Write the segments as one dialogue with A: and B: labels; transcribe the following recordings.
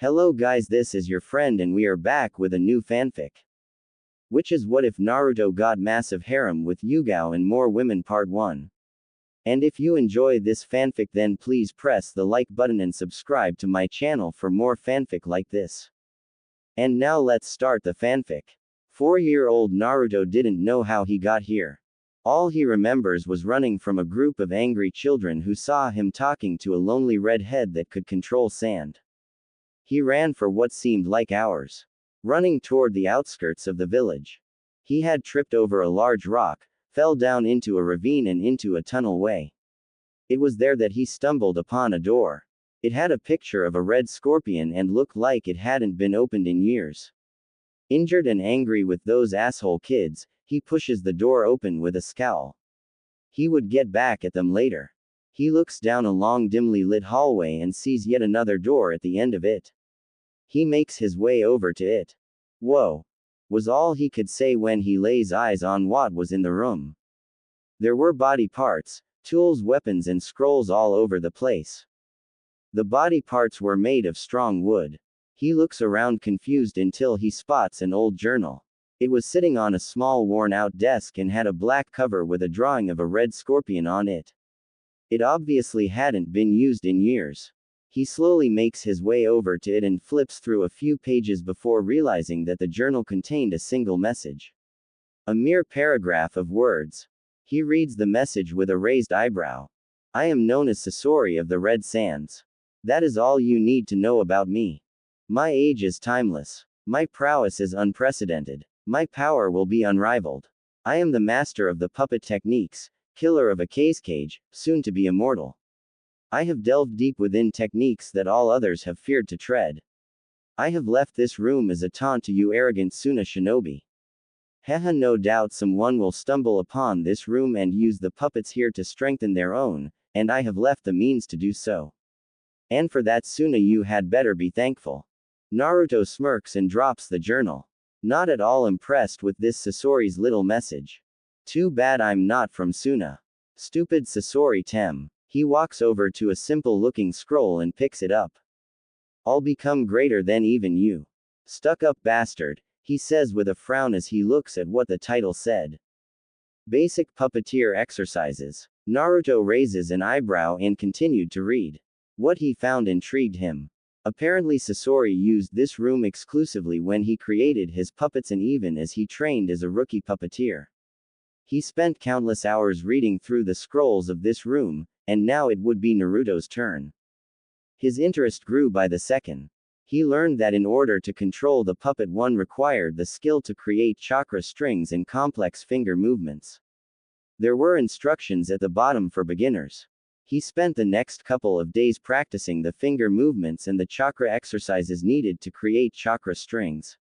A: Hello guys, this is your friend and we are back with a new fanfic. Which is What If Naruto Got Massive Harem with Yugao and More Women Part 1. And if you enjoy this fanfic then please press the like button and subscribe to my channel for more fanfic like this. And now let's start the fanfic. 4-year-old Naruto didn't know how he got here. All he remembers was running from a group of angry children who saw him talking to a lonely redhead that could control sand. He ran for what seemed like hours, running toward the outskirts of the village. He had tripped over a large rock, fell down into a ravine and into a tunnel way. It was there that he stumbled upon a door. It had a picture of a red scorpion and looked like it hadn't been opened in years. Injured and angry with those asshole kids, he pushes the door open with a scowl. He would get back at them later. He looks down a long dimly lit hallway and sees yet another door at the end of it. He makes his way over to it. "Whoa," was all he could say when he lays eyes on what was in the room. There were body parts, tools, weapons and scrolls all over the place. The body parts were made of strong wood. He looks around confused until he spots an old journal. It was sitting on a small worn-out desk and had a black cover with a drawing of a red scorpion on it. It obviously hadn't been used in years. He slowly makes his way over to it and flips through a few pages before realizing that the journal contained a single message. A mere paragraph of words. He reads the message with a raised eyebrow. "I am known as Sasori of the Red Sands. That is all you need to know about me. My age is timeless. My prowess is unprecedented. My power will be unrivaled. I am the master of the puppet techniques, killer of a cage, soon to be immortal. I have delved deep within techniques that all others have feared to tread. I have left this room as a taunt to you arrogant Suna shinobi. Haha, no doubt someone will stumble upon this room and use the puppets here to strengthen their own, and I have left the means to do so. And for that Suna you had better be thankful." Naruto smirks and drops the journal. Not at all impressed with this Sasori's little message. "Too bad I'm not from Suna. Stupid Sasori Tem." He walks over to a simple-looking scroll and picks it up. "I'll become greater than even you. Stuck-up bastard," he says with a frown as he looks at what the title said. Basic Puppeteer Exercises. Naruto raises an eyebrow and continued to read. What he found intrigued him. Apparently Sasori used this room exclusively when he created his puppets and even as he trained as a rookie puppeteer. He spent countless hours reading through the scrolls of this room, and now it would be Naruto's turn. His interest grew by the second. He learned that in order to control the puppet one required the skill to create chakra strings and complex finger movements. There were instructions at the bottom for beginners. He spent the next couple of days practicing the finger movements and the chakra exercises needed to create chakra strings.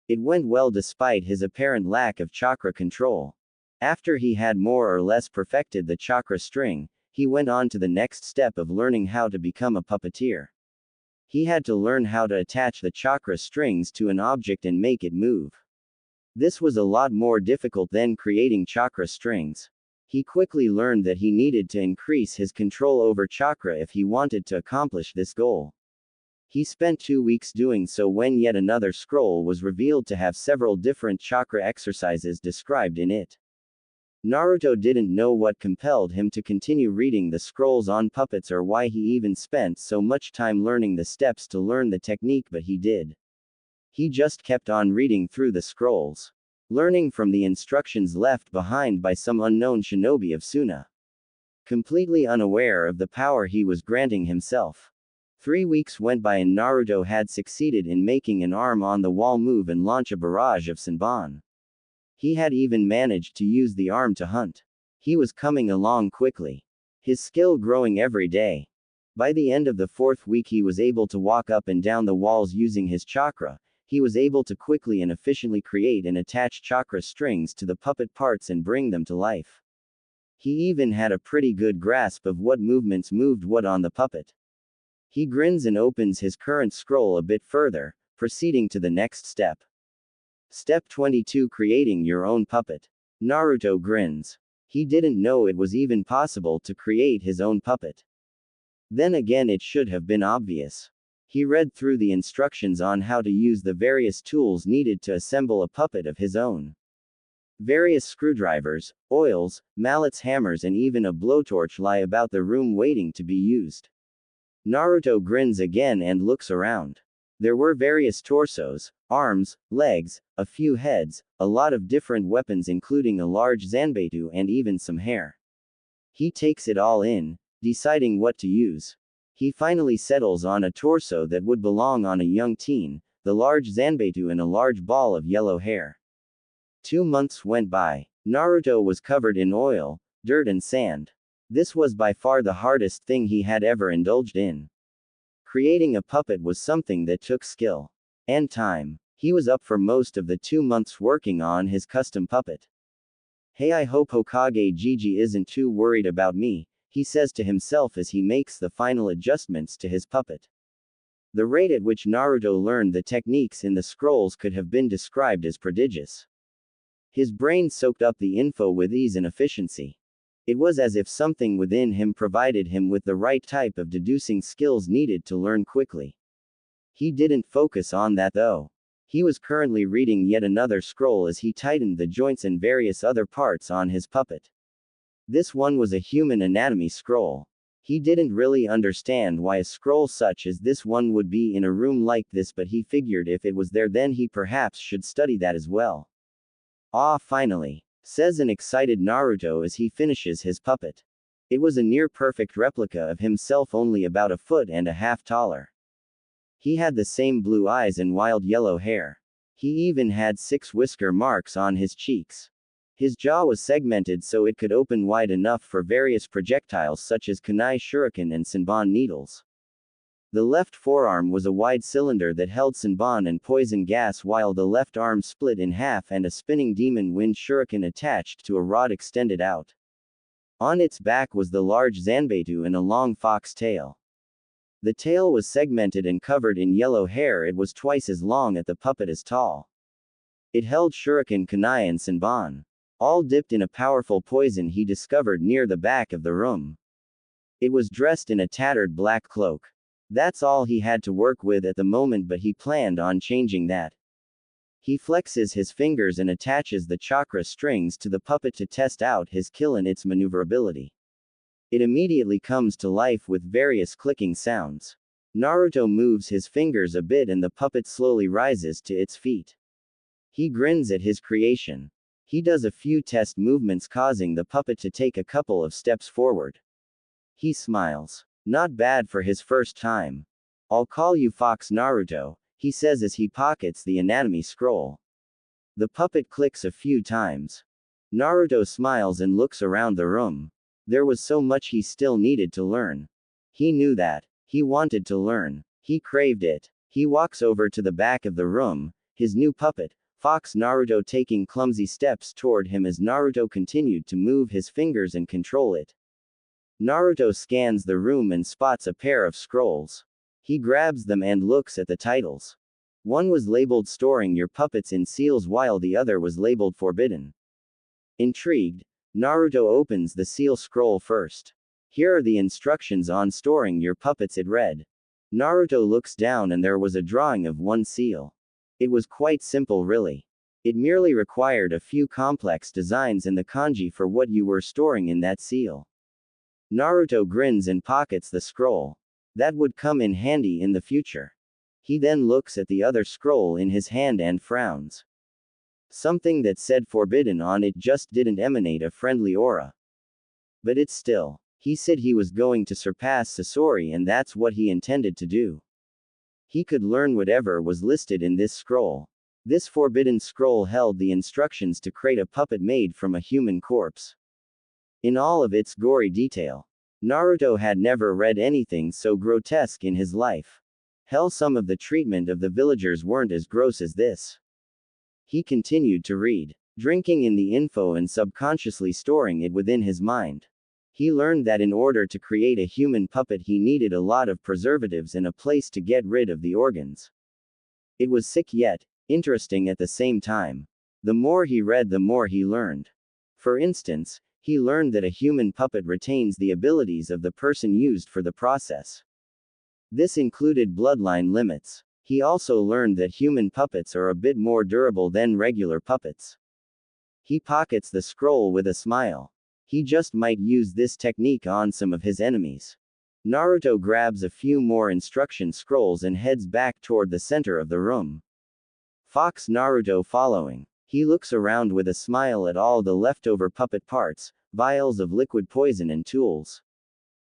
A: It went well despite his apparent lack of chakra control. After he had more or less perfected the chakra string, he went on to the next step of learning how to become a puppeteer. He had to learn how to attach the chakra strings to an object and make it move. This was a lot more difficult than creating chakra strings. He quickly learned that he needed to increase his control over chakra if he wanted to accomplish this goal. He spent 2 weeks doing so when yet another scroll was revealed to have several different chakra exercises described in it. Naruto didn't know what compelled him to continue reading the scrolls on puppets or why he even spent so much time learning the steps to learn the technique, but he did. He just kept on reading through the scrolls, learning from the instructions left behind by some unknown shinobi of Suna. Completely unaware of the power he was granting himself. 3 weeks went by and Naruto had succeeded in making an arm on the wall move and launch a barrage of Senbon. He had even managed to use the arm to hunt. He was coming along quickly. His skill growing every day. By the end of the 4th week he was able to walk up and down the walls using his chakra. He was able to quickly and efficiently create and attach chakra strings to the puppet parts and bring them to life. He even had a pretty good grasp of what movements moved what on the puppet. He grins and opens his current scroll a bit further, proceeding to the next step. Step 22, creating your own puppet. Naruto grins. He didn't know it was even possible to create his own puppet. Then again, it should have been obvious. He read through the instructions on how to use the various tools needed to assemble a puppet of his own. Various screwdrivers, oils, mallets, hammers, and even a blowtorch lie about the room waiting to be used. Naruto grins again and looks around. There were various torsos, arms, legs, a few heads, a lot of different weapons including a large zanbeitu and even some hair. He takes it all in, deciding what to use. He finally settles on a torso that would belong on a young teen, the large zanbeitu and a large ball of yellow hair. 2 months went by. Naruto was covered in oil, dirt and sand. This was by far the hardest thing he had ever indulged in. Creating a puppet was something that took skill and time. He was up for most of the 2 months working on his custom puppet. Hey, I hope Hokage Gigi isn't too worried about me, he says to himself as he makes the final adjustments to his puppet. The rate at which Naruto learned the techniques in the scrolls could have been described as prodigious. His brain soaked up the info with ease and efficiency. It was as if something within him provided him with the right type of deducing skills needed to learn quickly. He didn't focus on that though. He was currently reading yet another scroll as he tightened the joints and various other parts on his puppet. This one was a human anatomy scroll. He didn't really understand why a scroll such as this one would be in a room like this, but he figured if it was there then he perhaps should study that as well. Ah, finally, says an excited Naruto as he finishes his puppet. It was a near-perfect replica of himself, only about a foot and a half taller. He had the same blue eyes and wild yellow hair. He even had 6 whisker marks on his cheeks. His jaw was segmented so it could open wide enough for various projectiles such as kunai shuriken and senbon needles. The left forearm was a wide cylinder that held senbon and poison gas, while the left arm split in half and a spinning demon wind shuriken attached to a rod extended out. On its back was the large zanbeitu and a long fox tail. The tail was segmented and covered in yellow hair. It was twice as long as the puppet as tall. It held shuriken, kunai and senbon, all dipped in a powerful poison he discovered near the back of the room. It was dressed in a tattered black cloak. That's all he had to work with at the moment, but he planned on changing that. He flexes his fingers and attaches the chakra strings to the puppet to test out his kill and its maneuverability. It immediately comes to life with various clicking sounds. Naruto moves his fingers a bit and the puppet slowly rises to its feet. He grins at his creation. He does a few test movements, causing the puppet to take a couple of steps forward. He smiles. Not bad for his first time. I'll call you Fox Naruto, he says as he pockets the anatomy scroll. The puppet clicks a few times. Naruto smiles and looks around the room. There was so much he still needed to learn. He knew that. He wanted to learn. He craved it. He walks over to the back of the room, his new puppet, Fox Naruto, taking clumsy steps toward him as Naruto continued to move his fingers and control it. Naruto scans the room and spots a pair of scrolls. He grabs them and looks at the titles. One was labeled Storing Your Puppets in Seals while the other was labeled Forbidden. Intrigued, Naruto opens the seal scroll first. Here are the instructions on storing your puppets, it read. Naruto looks down and there was a drawing of one seal. It was quite simple really. It merely required a few complex designs and the kanji for what you were storing in that seal. Naruto grins and pockets the scroll. That would come in handy in the future. He then looks at the other scroll in his hand and frowns. Something that said forbidden on it just didn't emanate a friendly aura. But it's still. He said he was going to surpass Sasori and that's what he intended to do. He could learn whatever was listed in this scroll. This forbidden scroll held the instructions to create a puppet made from a human corpse. In all of its gory detail. Naruto had never read anything so grotesque in his life. Hell, some of the treatment of the villagers weren't as gross as this. He continued to read, drinking in the info and subconsciously storing it within his mind. He learned that in order to create a human puppet he needed a lot of preservatives and a place to get rid of the organs. It was sick yet interesting at the same time. The more he read, the more he learned. For instance, he learned that a human puppet retains the abilities of the person used for the process. This included bloodline limits. He also learned that human puppets are a bit more durable than regular puppets. He pockets the scroll with a smile. He just might use this technique on some of his enemies. Naruto grabs a few more instruction scrolls and heads back toward the center of the room. Fox Naruto following. He looks around with a smile at all the leftover puppet parts, vials of liquid poison and tools.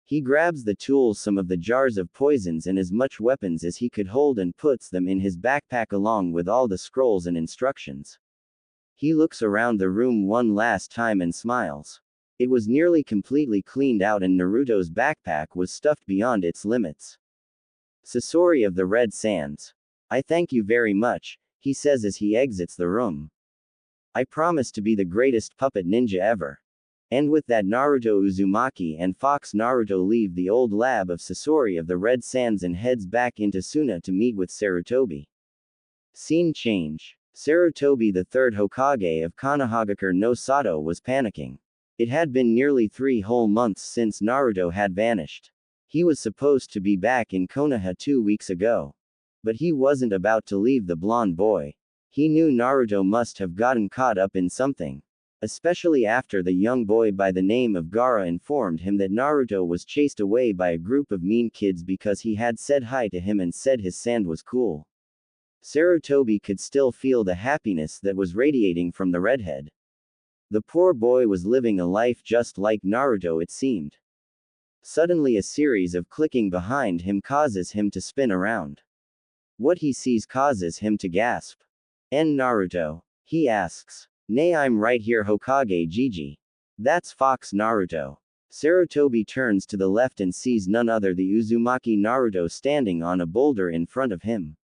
A: He grabs the tools, some of the jars of poisons and as much weapons as he could hold and puts them in his backpack along with all the scrolls and instructions. He looks around the room one last time and smiles. It was nearly completely cleaned out and Naruto's backpack was stuffed beyond its limits. Sasori of the Red Sands. I thank you very much, he says as he exits the room. I promise to be the greatest puppet ninja ever. And with that, Naruto Uzumaki and Fox Naruto leave the old lab of Sasori of the Red Sands and heads back into Suna to meet with Sarutobi. Scene change. Sarutobi, the third Hokage of Konohagakure no Sato, was panicking. It had been nearly 3 whole months since Naruto had vanished. He was supposed to be back in Konoha 2 weeks ago. But he wasn't about to leave the blonde boy. He knew Naruto must have gotten caught up in something. Especially after the young boy by the name of Gaara informed him that Naruto was chased away by a group of mean kids because he had said hi to him and said his sand was cool. Sarutobi could still feel the happiness that was radiating from the redhead. The poor boy was living a life just like Naruto, it seemed. Suddenly a series of clicking behind him causes him to spin around. What he sees causes him to gasp. Naruto? He asks. Nay, I'm right here, Hokage Gigi. That's Fox Naruto. Sarutobi turns to the left and sees none other the Uzumaki Naruto standing on a boulder in front of him.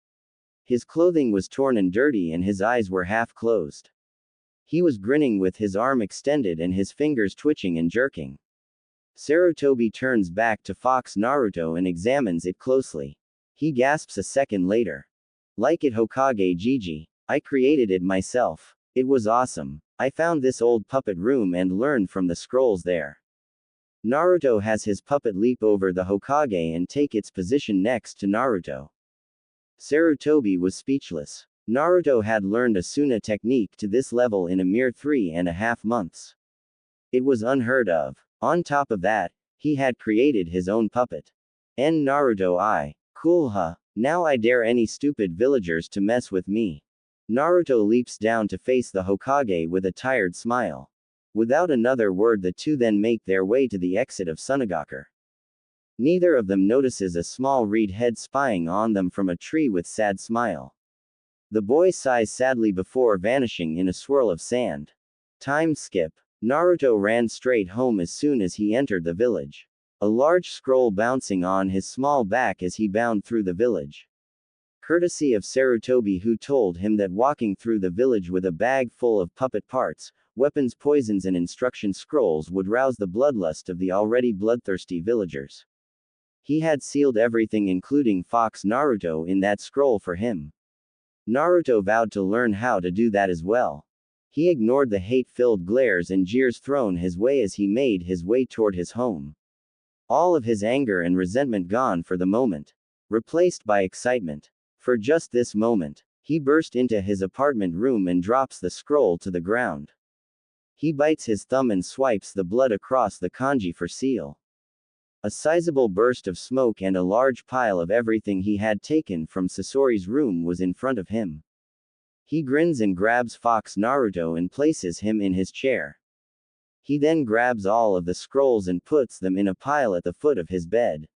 A: His clothing was torn and dirty and his eyes were half closed. He was grinning with his arm extended and his fingers twitching and jerking. Sarutobi turns back to Fox Naruto and examines it closely. He gasps a second later. Like it, Hokage Gigi. I created it myself. It was awesome. I found this old puppet room and learned from the scrolls there. Naruto has his puppet leap over the Hokage and take its position next to Naruto. Sarutobi was speechless. Naruto had learned a Suna technique to this level in a mere 3.5 months. It was unheard of. On top of that, he had created his own puppet. Naruto, cool huh? Now I dare any stupid villagers to mess with me. Naruto leaps down to face the Hokage with a tired smile. Without another word, the two then make their way to the exit of Sunagakure. Neither of them notices a small reed head spying on them from a tree with sad smile. The boy sighs sadly before vanishing in a swirl of sand. Time skip. Naruto ran straight home as soon as he entered the village. A large scroll bouncing on his small back as he bound through the village. Courtesy of Sarutobi, who told him that walking through the village with a bag full of puppet parts, weapons, poisons and instruction scrolls would rouse the bloodlust of the already bloodthirsty villagers. He had sealed everything including Fox Naruto in that scroll for him. Naruto vowed to learn how to do that as well. He ignored the hate-filled glares and jeers thrown his way as he made his way toward his home. All of his anger and resentment gone for the moment. Replaced by excitement. For just this moment, he burst into his apartment room and drops the scroll to the ground. He bites his thumb and swipes the blood across the kanji for seal. A sizable burst of smoke and a large pile of everything he had taken from Sasori's room was in front of him. He grins and grabs Fox Naruto and places him in his chair. He then grabs all of the scrolls and puts them in a pile at the foot of his bed.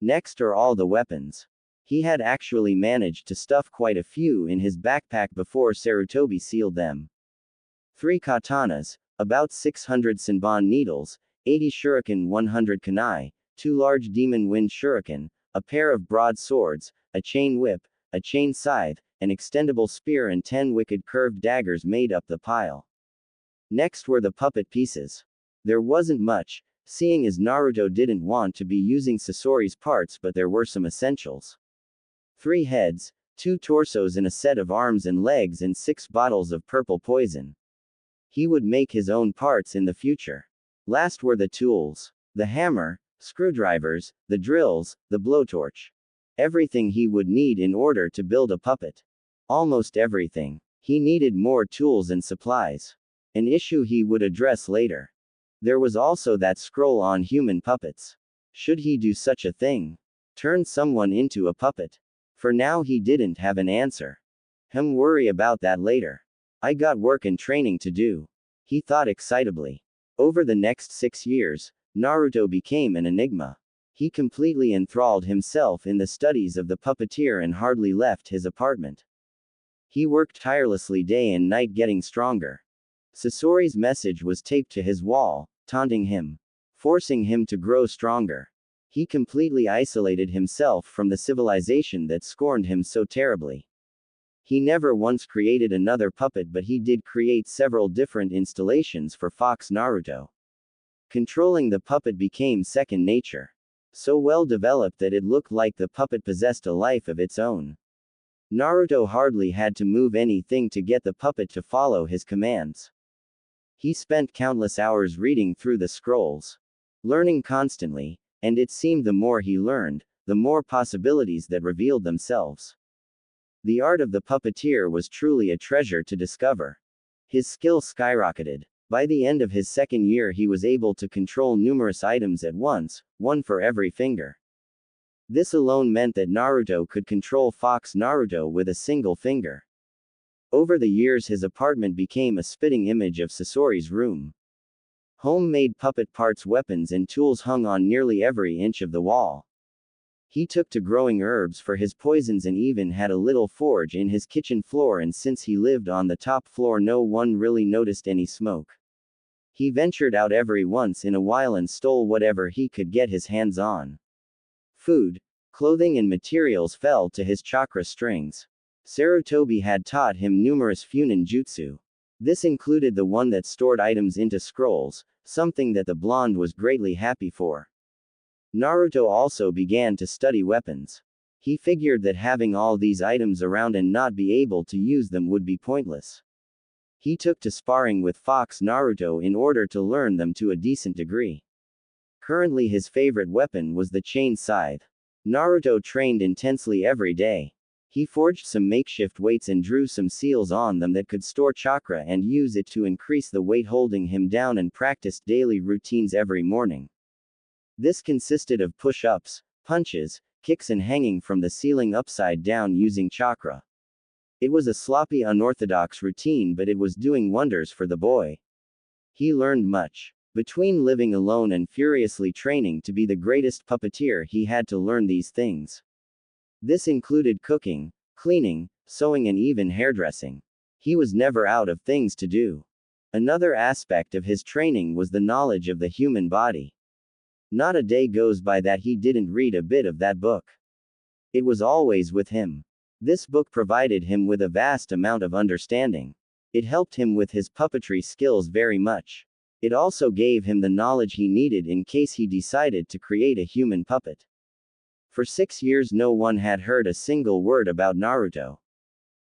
A: Next are all the weapons. He had actually managed to stuff quite a few in his backpack before Sarutobi sealed them. 3 katanas, about 600 senbon needles, 80 shuriken, 100 kunai, 2 large demon wind shuriken, a pair of broad swords, a chain whip, a chain scythe, an extendable spear and 10 wicked curved daggers made up the pile. Next were the puppet pieces. There wasn't much, seeing as Naruto didn't want to be using Sasori's parts, but there were some essentials. 3 heads, 2 torsos and a set of arms and legs and 6 bottles of purple poison. He would make his own parts in the future. Last were the tools. The hammer, screwdrivers, the drills, the blowtorch. Everything he would need in order to build a puppet. Almost everything. He needed more tools and supplies. An issue he would address later. There was also that scroll on human puppets. Should he do such a thing? Turn someone into a puppet? For now he didn't have an answer. Worry about that later. I got work and training to do. He thought excitably. Over the next 6 years, Naruto became an enigma. He completely enthralled himself in the studies of the puppeteer and hardly left his apartment. He worked tirelessly day and night getting stronger. Sasori's message was taped to his wall, taunting him, forcing him to grow stronger. He completely isolated himself from the civilization that scorned him so terribly. He never once created another puppet, but he did create several different installations for Fox Naruto. Controlling the puppet became second nature. So well developed that it looked like the puppet possessed a life of its own. Naruto hardly had to move anything to get the puppet to follow his commands. He spent countless hours reading through the scrolls, learning constantly, and it seemed the more he learned, the more possibilities that revealed themselves. The art of the puppeteer was truly a treasure to discover. His skill skyrocketed. By the end of his second year he was able to control numerous items at once, one for every finger. This alone meant that Naruto could control Fox Naruto with a single finger. Over the years his apartment became a spitting image of Sasori's room. Homemade puppet parts, weapons and tools hung on nearly every inch of the wall. He took to growing herbs for his poisons and even had a little forge in his kitchen floor, and since he lived on the top floor no one really noticed any smoke. He ventured out every once in a while and stole whatever he could get his hands on. Food, clothing and materials fell to his chakra strings. Sarutobi had taught him numerous funin jutsu. This included the one that stored items into scrolls, something that the blonde was greatly happy for. Naruto also began to study weapons. He figured that having all these items around and not be able to use them would be pointless. He took to sparring with Fox Naruto in order to learn them to a decent degree. Currently his favorite weapon was the chain scythe. Naruto trained intensely every day. He forged some makeshift weights and drew some seals on them that could store chakra and use it to increase the weight holding him down, and practiced daily routines every morning. This consisted of push-ups, punches, kicks and hanging from the ceiling upside down using chakra. It was a sloppy, unorthodox routine, but it was doing wonders for the boy. He learned much. Between living alone and furiously training to be the greatest puppeteer, he had to learn these things. This included cooking, cleaning, sewing and even hairdressing. He was never out of things to do. Another aspect of his training was the knowledge of the human body. Not a day goes by that he didn't read a bit of that book. It was always with him. This book provided him with a vast amount of understanding. It helped him with his puppetry skills very much. It also gave him the knowledge he needed in case he decided to create a human puppet. For 6 years no one had heard a single word about Naruto.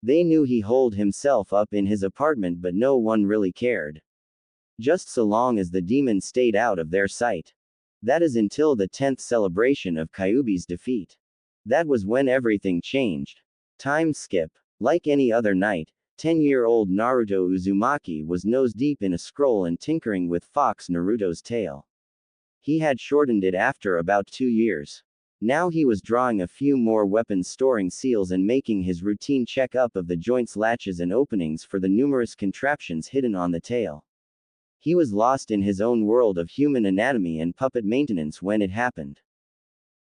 A: They knew he holed himself up in his apartment, but no one really cared. Just so long as the demon stayed out of their sight. That is until the 10th celebration of Kyuubi's defeat. That was when everything changed. Time skip. Like any other night, 10-year-old Naruto Uzumaki was nose-deep in a scroll and tinkering with Fox Naruto's tail. He had shortened it after about 2 years. Now he was drawing a few more weapons, storing seals and making his routine check-up of the joints, latches and openings for the numerous contraptions hidden on the tail. He was lost in his own world of human anatomy and puppet maintenance when it happened.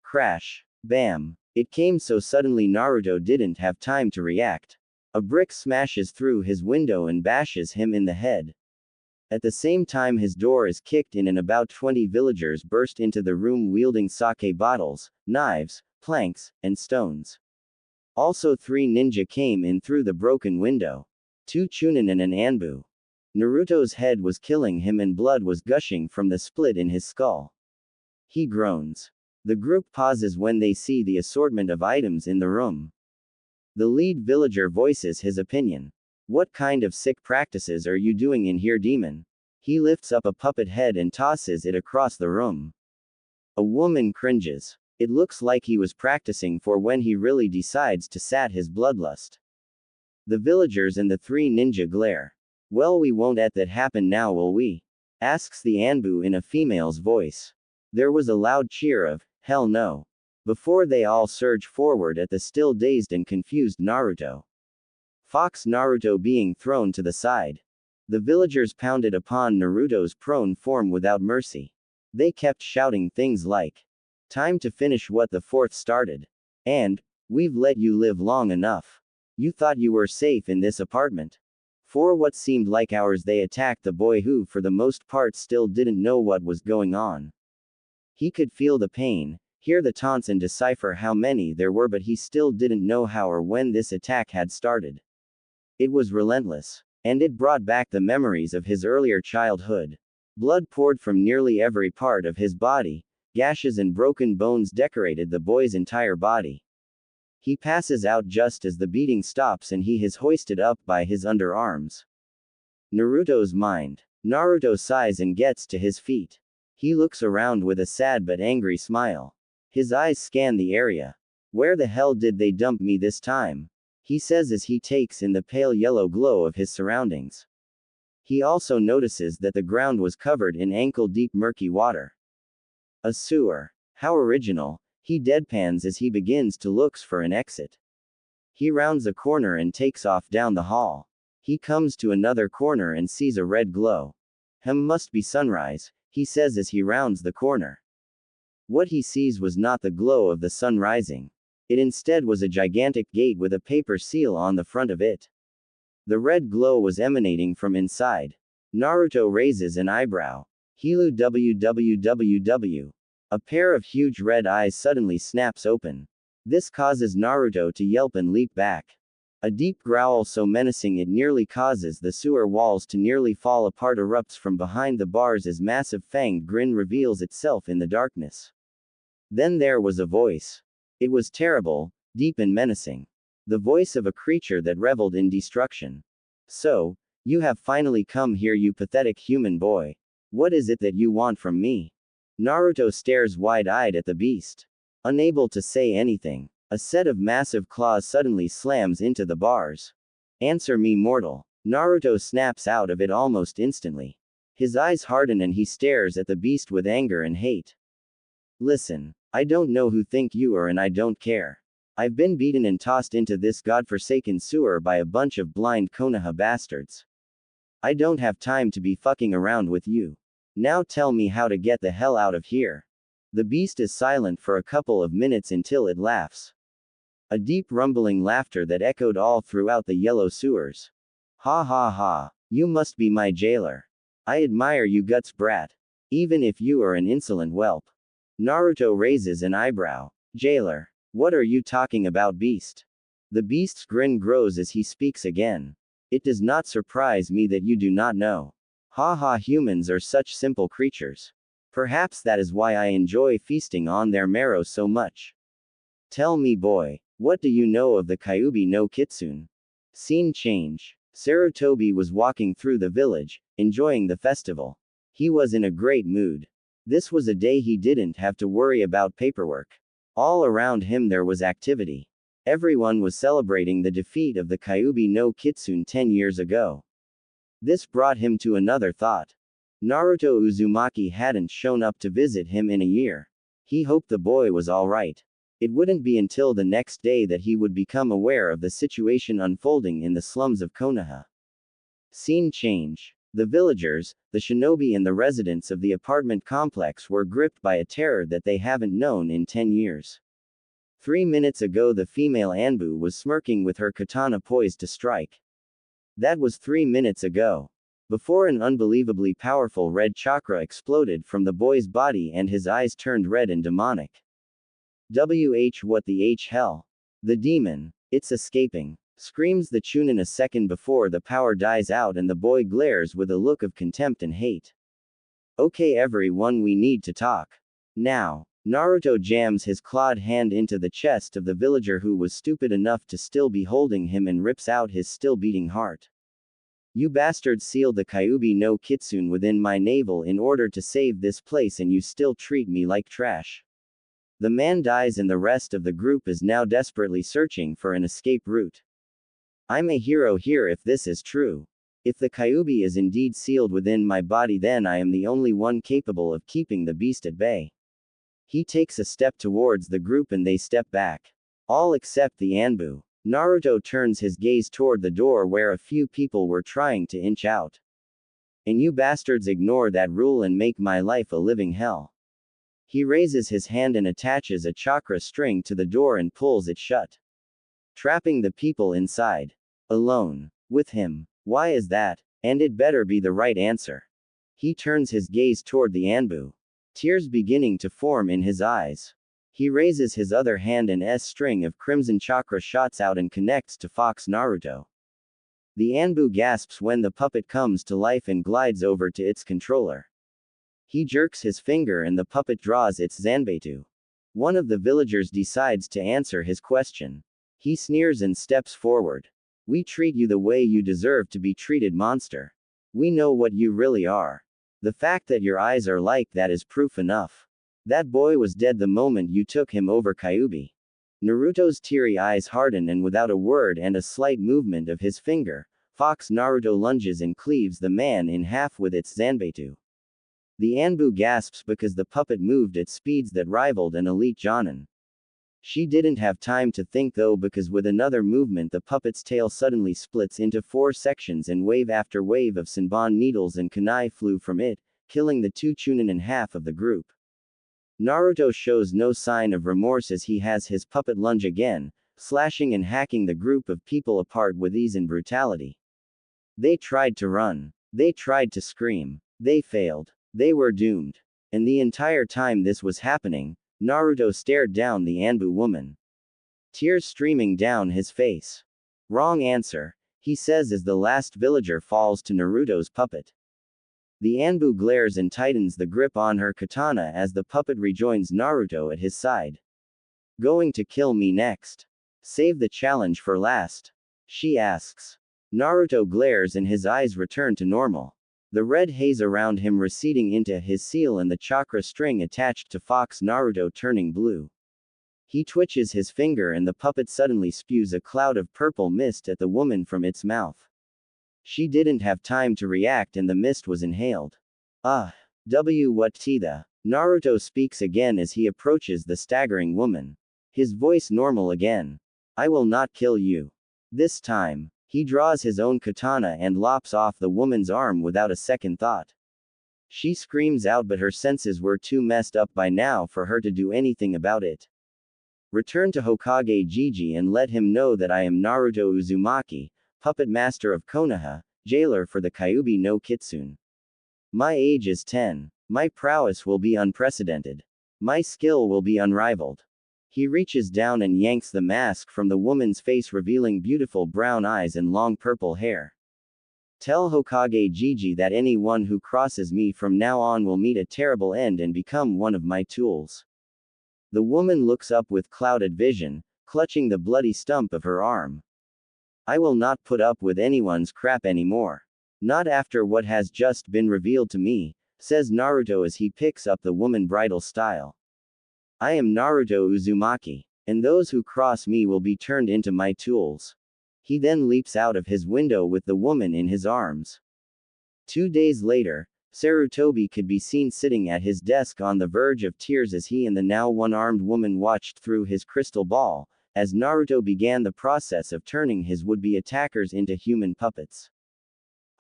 A: Crash. Bam. It came so suddenly Naruto didn't have time to react. A brick smashes through his window and bashes him in the head. At the same time his door is kicked in and about 20 villagers burst into the room wielding sake bottles, knives, planks, and stones. Also 3 ninja came in through the broken window. 2 chunin and an anbu. Naruto's head was killing him and blood was gushing from the split in his skull. He groans. The group pauses when they see the assortment of items in the room. The lead villager voices his opinion. What kind of sick practices are you doing in here, demon? He lifts up a puppet head and tosses it across the room. A woman cringes. It looks like he was practicing for when he really decides to sat his bloodlust. The villagers and the three ninja glare. Well, we won't let that happen now, will we? Asks the Anbu in a female's voice. There was a loud cheer of, hell no. Before they all surge forward at the still dazed and confused Naruto. Fox Naruto being thrown to the side. The villagers pounded upon Naruto's prone form without mercy. They kept shouting things like, time to finish what the fourth started. And, we've let you live long enough. You thought you were safe in this apartment. For what seemed like hours they attacked the boy who for the most part still didn't know what was going on. He could feel the pain, hear the taunts and decipher how many there were, but he still didn't know how or when this attack had started. It was relentless. And it brought back the memories of his earlier childhood. Blood poured from nearly every part of his body. Gashes and broken bones decorated the boy's entire body. He passes out just as the beating stops and he is hoisted up by his underarms. Naruto's mind. Naruto sighs and gets to his feet. He looks around with a sad but angry smile. His eyes scan the area. Where the hell did they dump me this time? He says as he takes in the pale yellow glow of his surroundings. He also notices that the ground was covered in ankle-deep murky water. A sewer. How original. He deadpans as he begins to look for an exit. He rounds a corner and takes off down the hall. He comes to another corner and sees a red glow. Must be sunrise, he says as he rounds the corner. What he sees was not the glow of the sun rising. It instead was a gigantic gate with a paper seal on the front of it. The red glow was emanating from inside. Naruto raises an eyebrow. Hilu www. A pair of huge red eyes suddenly snaps open. This causes Naruto to yelp and leap back. A deep growl so menacing it nearly causes the sewer walls to nearly fall apart erupts from behind the bars as massive fanged grin reveals itself in the darkness. Then there was a voice. It was terrible, deep and menacing. The voice of a creature that reveled in destruction. So, you have finally come here, you pathetic human boy. What is it that you want from me? Naruto stares wide-eyed at the beast. Unable to say anything, a set of massive claws suddenly slams into the bars. Answer me, mortal. Naruto snaps out of it almost instantly. His eyes harden and he stares at the beast with anger and hate. Listen, I don't know who think you are and I don't care. I've been beaten and tossed into this godforsaken sewer by a bunch of blind Konoha bastards. I don't have time to be fucking around with you. Now tell me how to get the hell out of here. The beast is silent for a couple of minutes until it laughs. A deep rumbling laughter that echoed all throughout the yellow sewers. Ha ha ha. You must be my jailer. I admire you guts, brat. Even if you are an insolent whelp. Naruto raises an eyebrow. Jailer. What are you talking about, beast? The beast's grin grows as he speaks again. It does not surprise me that you do not know. Ha ha, humans are such simple creatures. Perhaps that is why I enjoy feasting on their marrow so much. Tell me, boy, what do you know of the Kyuubi no Kitsune? Scene change. Sarutobi was walking through the village, enjoying the festival. He was in a great mood. This was a day he didn't have to worry about paperwork. All around him there was activity. Everyone was celebrating the defeat of the Kyuubi no Kitsune 10 years ago. This brought him to another thought. Naruto Uzumaki hadn't shown up to visit him in a year. He hoped the boy was alright. It wouldn't be until the next day that he would become aware of the situation unfolding in the slums of Konoha. Scene change. The villagers, the shinobi and the residents of the apartment complex were gripped by a terror that they haven't known in 10 years. 3 minutes ago the female Anbu was smirking with her katana poised to strike. That was 3 minutes ago. Before an unbelievably powerful red chakra exploded from the boy's body and his eyes turned red and demonic. What the hell? The demon. It's escaping. Screams the Chunin a second before the power dies out and the boy glares with a look of contempt and hate. Okay everyone, we need to talk. Now. Naruto jams his clawed hand into the chest of the villager who was stupid enough to still be holding him and rips out his still beating heart. You bastards sealed the Kyubi no Kitsune within my navel in order to save this place, and you still treat me like trash. The man dies and the rest of the group is now desperately searching for an escape route. I'm a hero here if this is true. If the Kyubi is indeed sealed within my body, then I am the only one capable of keeping the beast at bay. He takes a step towards the group and they step back. All except the Anbu. Naruto turns his gaze toward the door where a few people were trying to inch out. And you bastards ignore that rule and make my life a living hell. He raises his hand and attaches a chakra string to the door and pulls it shut, trapping the people inside. Alone. With him. Why is that? And it better be the right answer. He turns his gaze toward the Anbu. Tears beginning to form in his eyes. He raises his other hand and S-string of crimson chakra shots out and connects to Fox Naruto. The Anbu gasps when the puppet comes to life and glides over to its controller. He jerks his finger and the puppet draws its Zanbeitu. One of the villagers decides to answer his question. He sneers and steps forward. We treat you the way you deserve to be treated, monster. We know what you really are. The fact that your eyes are like that is proof enough. That boy was dead the moment you took him over Kyubi. Naruto's teary eyes harden and without a word and a slight movement of his finger, Fox Naruto lunges and cleaves the man in half with its Zanbeitu. The Anbu gasps because the puppet moved at speeds that rivaled an elite Jonin. She didn't have time to think though, because with another movement the puppet's tail suddenly splits into 4 sections and wave after wave of Senbon needles and kunai flew from it, killing the 2 Chunin and half of the group. Naruto shows no sign of remorse as he has his puppet lunge again, slashing and hacking the group of people apart with ease and brutality. They tried to run. They tried to scream. They failed. They were doomed. And the entire time this was happening, Naruto stared down the Anbu woman. Tears streaming down his face. Wrong answer, he says as the last villager falls to Naruto's puppet. The Anbu glares and tightens the grip on her katana as the puppet rejoins Naruto at his side. Going to kill me next? Save the challenge for last? She asks. Naruto glares and his eyes return to normal. The red haze around him receding into his seal and the chakra string attached to Fox Naruto turning blue. He twitches his finger and the puppet suddenly spews a cloud of purple mist at the woman from its mouth. She didn't have time to react and the mist was inhaled. What the? Naruto speaks again as he approaches the staggering woman. His voice normal again. I will not kill you. This time, he draws his own katana and lops off the woman's arm without a second thought. She screams out, but her senses were too messed up by now for her to do anything about it. Return to Hokage Gigi and let him know that I am Naruto Uzumaki, puppet master of Konoha, jailer for the Kyubi no Kitsune. My age is 10. My prowess will be unprecedented. My skill will be unrivaled. He reaches down and yanks the mask from the woman's face, revealing beautiful brown eyes and long purple hair. Tell Hokage Gigi that anyone who crosses me from now on will meet a terrible end and become one of my tools. The woman looks up with clouded vision, clutching the bloody stump of her arm. I will not put up with anyone's crap anymore. Not after what has just been revealed to me, says Naruto as he picks up the woman bridal style. I am Naruto Uzumaki, and those who cross me will be turned into my tools. He then leaps out of his window with the woman in his arms. 2 days later, Sarutobi could be seen sitting at his desk on the verge of tears as he and the now one-armed woman watched through his crystal ball, as Naruto began the process of turning his would-be attackers into human puppets.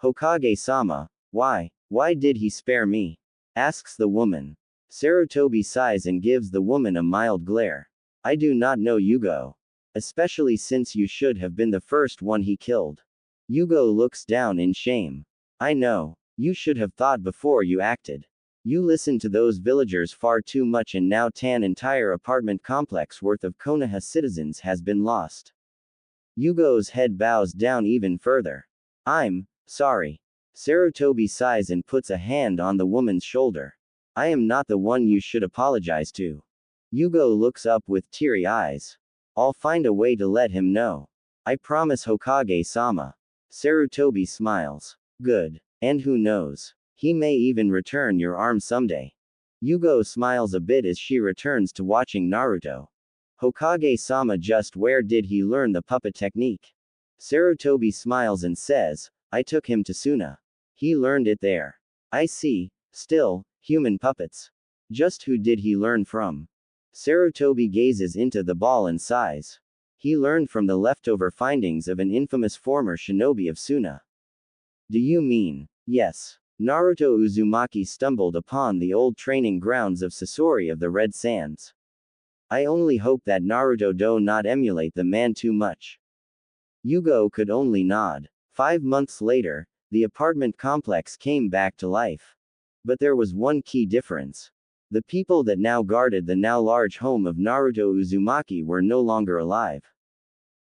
A: Hokage-sama, why did he spare me? Asks the woman. Sarutobi sighs and gives the woman a mild glare. I do not know Yugo. Especially since you should have been the first one he killed. Yugo looks down in shame. I know. You should have thought before you acted. You listened to those villagers far too much and now an entire apartment complex worth of Konoha citizens has been lost. Yugo's head bows down even further. I'm sorry. Sarutobi sighs and puts a hand on the woman's shoulder. I am not the one you should apologize to. Yugo looks up with teary eyes. I'll find a way to let him know. I promise, Hokage-sama. Sarutobi smiles. Good. And who knows? He may even return your arm someday. Yugo smiles a bit as she returns to watching Naruto. Hokage-sama, just where did he learn the puppet technique? Sarutobi smiles and says, I took him to Suna. He learned it there. I see. Still, human puppets. Just who did he learn from? Sarutobi gazes into the ball and sighs. He learned from the leftover findings of an infamous former shinobi of Suna. Do you mean? Yes. Naruto Uzumaki stumbled upon the old training grounds of Sasori of the Red Sands. I only hope that Naruto do not emulate the man too much. Yugo could only nod. 5 months later, the apartment complex came back to life. But there was one key difference. The people that now guarded the now large home of Naruto Uzumaki were no longer alive.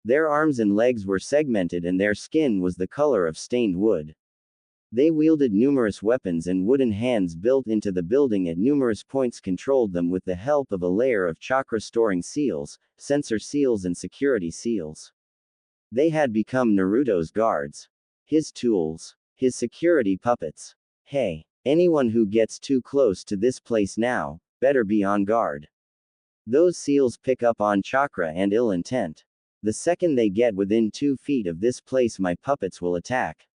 A: Their arms and legs were segmented and their skin was the color of stained wood. They wielded numerous weapons, and wooden hands built into the building at numerous points controlled them with the help of a layer of chakra-storing seals, sensor seals and security seals. They had become Naruto's guards. His tools. His security puppets. Hey, anyone who gets too close to this place now, better be on guard. Those seals pick up on chakra and ill intent. The second they get within 2 feet of this place, my puppets will attack.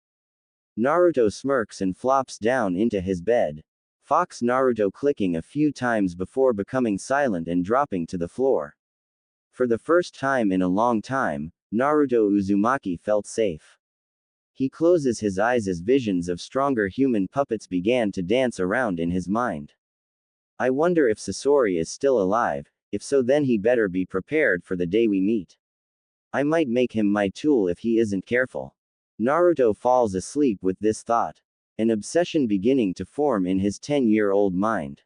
A: Naruto smirks and flops down into his bed. Fox Naruto clicking a few times before becoming silent and dropping to the floor. For the first time in a long time, Naruto Uzumaki felt safe. He closes his eyes as visions of stronger human puppets began to dance around in his mind. I wonder if Sasori is still alive. If so, then he better be prepared for the day we meet. I might make him my tool if he isn't careful. Naruto falls asleep with this thought. An obsession beginning to form in his 10-year-old mind.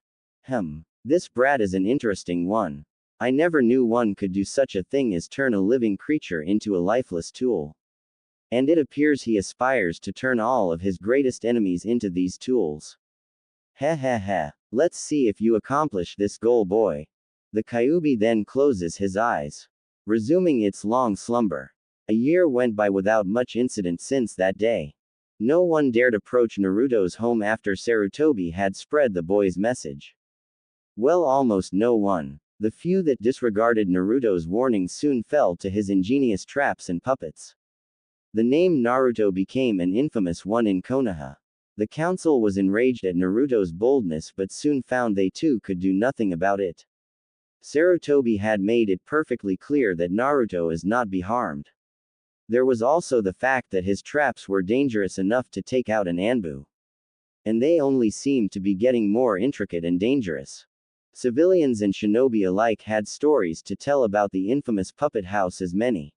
A: This brat is an interesting one. I never knew one could do such a thing as turn a living creature into a lifeless tool. And it appears he aspires to turn all of his greatest enemies into these tools. Heh. Let's see if you accomplish this goal, boy. The Kyuubi then closes his eyes, resuming its long slumber. A year went by without much incident since that day. No one dared approach Naruto's home after Sarutobi had spread the boy's message. Well, almost no one. The few that disregarded Naruto's warnings soon fell to his ingenious traps and puppets. The name Naruto became an infamous one in Konoha. The council was enraged at Naruto's boldness but soon found they too could do nothing about it. Sarutobi had made it perfectly clear that Naruto is not be harmed. There was also the fact that his traps were dangerous enough to take out an Anbu. And they only seemed to be getting more intricate and dangerous. Civilians and shinobi alike had stories to tell about the infamous puppet house, as many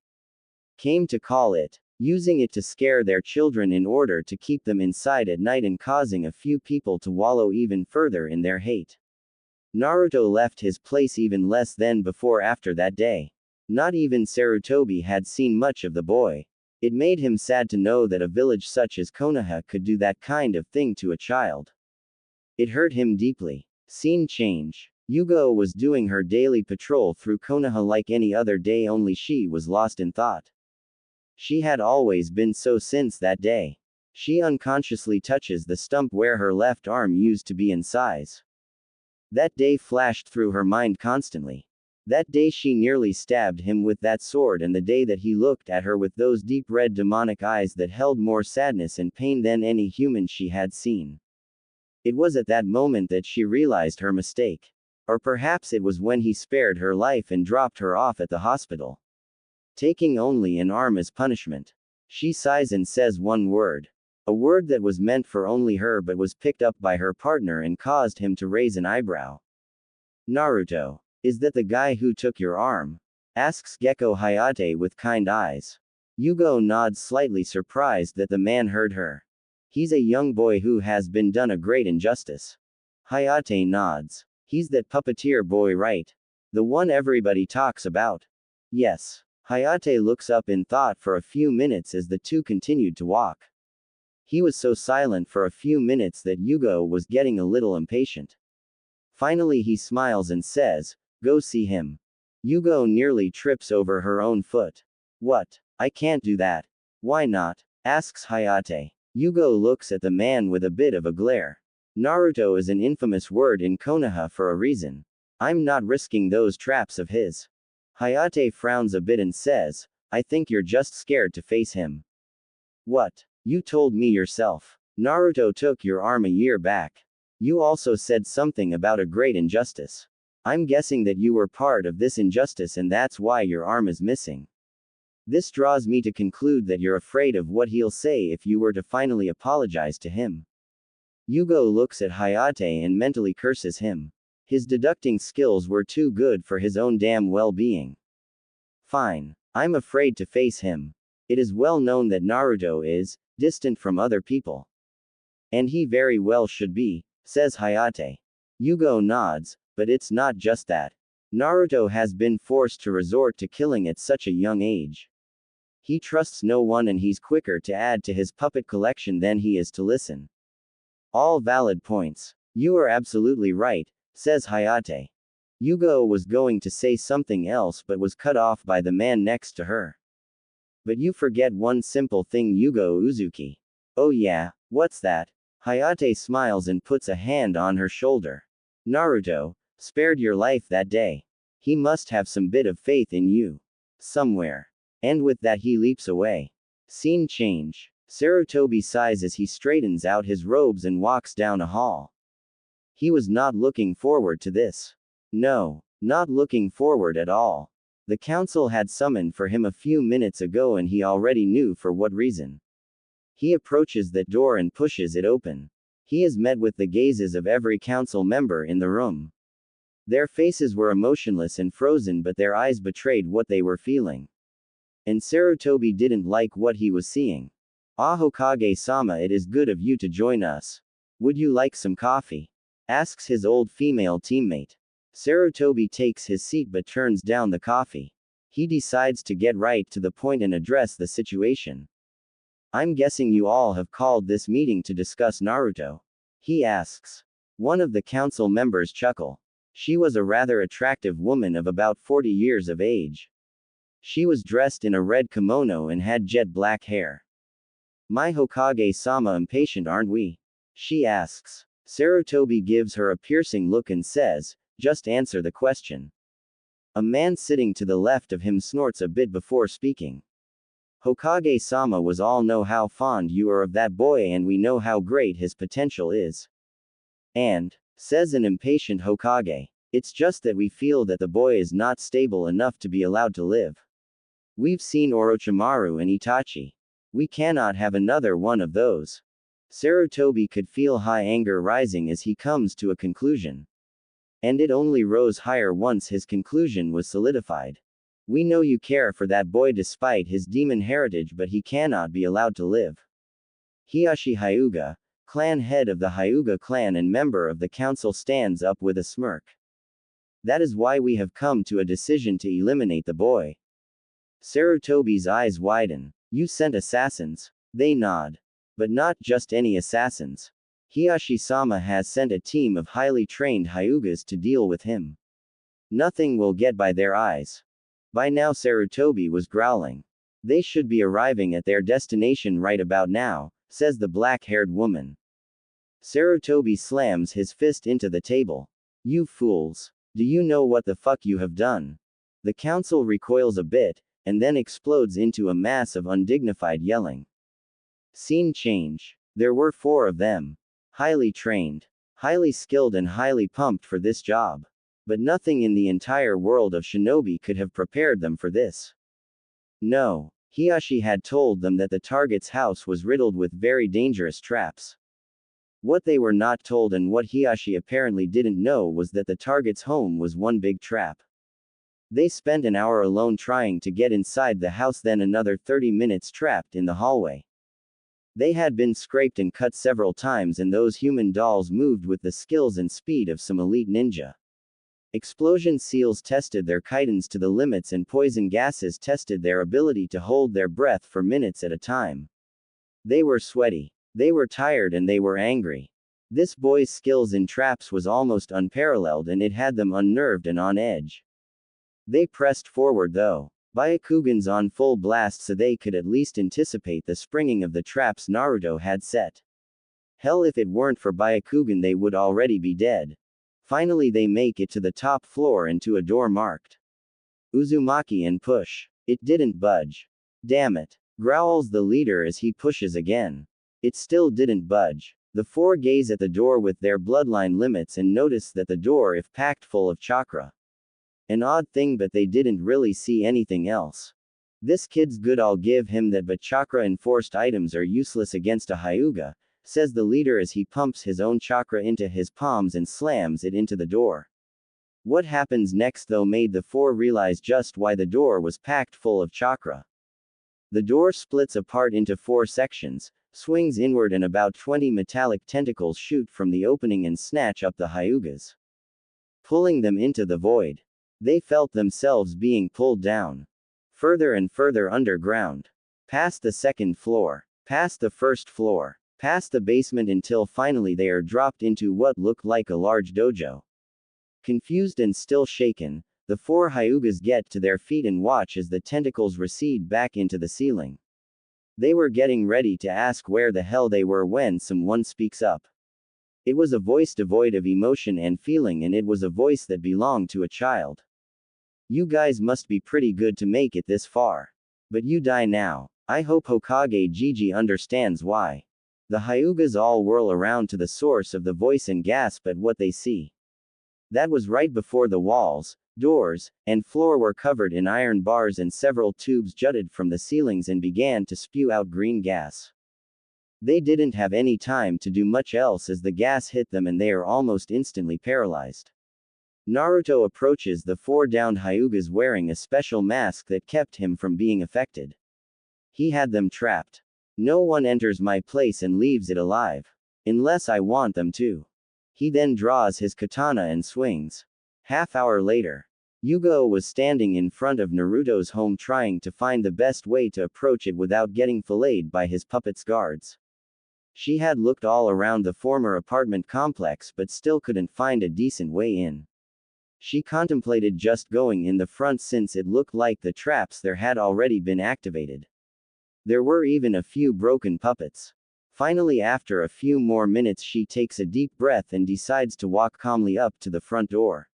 A: came to call it, using it to scare their children in order to keep them inside at night and causing a few people to wallow even further in their hate. Naruto left his place even less than before after that day. Not even Sarutobi had seen much of the boy. It made him sad to know that a village such as Konoha could do that kind of thing to a child. It hurt him deeply. Scene change. Yugo was doing her daily patrol through Konoha like any other day, only she was lost in thought. She had always been so since that day. She unconsciously touches the stump where her left arm used to be in size. That day flashed through her mind constantly. That day she nearly stabbed him with that sword, and the day that he looked at her with those deep red demonic eyes that held more sadness and pain than any human she had seen. It was at that moment that she realized her mistake. Or perhaps it was when he spared her life and dropped her off at the hospital, taking only an arm as punishment. She sighs and says one word. A word that was meant for only her but was picked up by her partner and caused him to raise an eyebrow. Naruto. Is that the guy who took your arm? Asks Gekko Hayate with kind eyes. Yugo nods, slightly surprised that the man heard her. He's a young boy who has been done a great injustice. Hayate nods. He's that puppeteer boy, right? The one everybody talks about. Yes. Hayate looks up in thought for a few minutes as the two continued to walk. He was so silent for a few minutes that Yugo was getting a little impatient. Finally he smiles and says, "Go see him." Yugo nearly trips over her own foot. What? I can't do that. Why not? asks Hayate. Yugo looks at the man with a bit of a glare. Naruto is an infamous word in Konoha for a reason. I'm not risking those traps of his. Hayate frowns a bit and says, I think you're just scared to face him. What? You told me yourself. Naruto took your arm a year back. You also said something about a great injustice. I'm guessing that you were part of this injustice and that's why your arm is missing. This draws me to conclude that you're afraid of what he'll say if you were to finally apologize to him. Yugo looks at Hayate and mentally curses him. His deducting skills were too good for his own damn well-being. Fine. I'm afraid to face him. It is well known that Naruto is distant from other people. And he very well should be, says Hayate. Yugo nods, but it's not just that. Naruto has been forced to resort to killing at such a young age. He trusts no one and he's quicker to add to his puppet collection than he is to listen. All valid points. You are absolutely right, says Hayate. Yugo was going to say something else but was cut off by the man next to her. But you forget one simple thing, Yugo Uzuki. Oh yeah, what's that? Hayate smiles and puts a hand on her shoulder. Naruto spared your life that day. He must have some bit of faith in you. Somewhere. And with that he leaps away. Scene change. Sarutobi sighs as he straightens out his robes and walks down a hall. He was not looking forward to this. No, not looking forward at all. The council had summoned for him a few minutes ago and he already knew for what reason. He approaches that door and pushes it open. He is met with the gazes of every council member in the room. Their faces were emotionless and frozen, but their eyes betrayed what they were feeling. And Sarutobi didn't like what he was seeing. Ah, Hokage-sama, it is good of you to join us. Would you like some coffee? Asks his old female teammate. Sarutobi takes his seat but turns down the coffee. He decides to get right to the point and address the situation. I'm guessing you all have called this meeting to discuss Naruto? He asks. One of the council members chuckle. She was a rather attractive woman of about 40 years of age. She was dressed in a red kimono and had jet black hair. My Hokage-sama, impatient aren't we? She asks. Sarutobi gives her a piercing look and says, just answer the question. A man sitting to the left of him snorts a bit before speaking. Hokage-sama, was all know how fond you are of that boy and we know how great his potential is. And, says an impatient Hokage, it's just that we feel that the boy is not stable enough to be allowed to live. We've seen Orochimaru and Itachi. We cannot have another one of those. Sarutobi could feel high anger rising as he comes to a conclusion. And it only rose higher once his conclusion was solidified. We know you care for that boy despite his demon heritage, but he cannot be allowed to live. Hiyashi Hyuga, clan head of the Hyuga clan and member of the council, stands up with a smirk. That is why we have come to a decision to eliminate the boy. Sarutobi's eyes widen. You sent assassins? They nod. But not just any assassins. Hiyashi-sama has sent a team of highly trained Hyugas to deal with him. Nothing will get by their eyes. By now Sarutobi was growling. They should be arriving at their destination right about now, says the black-haired woman. Sarutobi slams his fist into the table. You fools. Do you know what the fuck you have done? The council recoils a bit, and then explodes into a mass of undignified yelling. Scene change. There were 4 of them. Highly trained, highly skilled and highly pumped for this job. But nothing in the entire world of shinobi could have prepared them for this. No. Hiyashi had told them that the target's house was riddled with very dangerous traps. What they were not told and what Hiyashi apparently didn't know was that the target's home was one big trap. They spent an hour alone trying to get inside the house, then another 30 minutes trapped in the hallway. They had been scraped and cut several times, and those human dolls moved with the skills and speed of some elite ninja. Explosion seals tested their chitons to the limits, and poison gases tested their ability to hold their breath for minutes at a time. They were sweaty. They were tired and they were angry. This boy's skills in traps was almost unparalleled and it had them unnerved and on edge. They pressed forward though. Byakugans on full blast so they could at least anticipate the springing of the traps Naruto had set. Hell, if it weren't for Byakugan they would already be dead. Finally they make it to the top floor and to a door marked Uzumaki and push. It didn't budge. Damn it, growls the leader as he pushes again. It still didn't budge. The four gaze at the door with their bloodline limits and notice that the door is packed full of chakra. An odd thing, but they didn't really see anything else. This kid's good, I'll give him that, but chakra enforced items are useless against a Hyuga, says the leader as he pumps his own chakra into his palms and slams it into the door. What happens next though made the four realize just why the door was packed full of chakra. The door splits apart into 4 sections, swings inward, and about 20 metallic tentacles shoot from the opening and snatch up the Hyugas, pulling them into the void. They felt themselves being pulled down. Further and further underground. Past the 2nd floor. Past the 1st floor. Past the basement until finally they are dropped into what looked like a large dojo. Confused and still shaken, the 4 Hyugas get to their feet and watch as the tentacles recede back into the ceiling. They were getting ready to ask where the hell they were when someone speaks up. It was a voice devoid of emotion and feeling, and it was a voice that belonged to a child. You guys must be pretty good to make it this far. But you die now. I hope Hokage Gigi understands why. The Hyugas all whirl around to the source of the voice and gasp at what they see. That was right before the walls, doors, and floor were covered in iron bars and several tubes jutted from the ceilings and began to spew out green gas. They didn't have any time to do much else as the gas hit them and they are almost instantly paralyzed. Naruto approaches the 4 downed Hyugas wearing a special mask that kept him from being affected. He had them trapped. No one enters my place and leaves it alive. Unless I want them to. He then draws his katana and swings. Half-hour later. Yugo was standing in front of Naruto's home trying to find the best way to approach it without getting filleted by his puppet's guards. She had looked all around the former apartment complex but still couldn't find a decent way in. She contemplated just going in the front since it looked like the traps there had already been activated. There were even a few broken puppets. Finally, after a few more minutes, she takes a deep breath and decides to walk calmly up to the front door.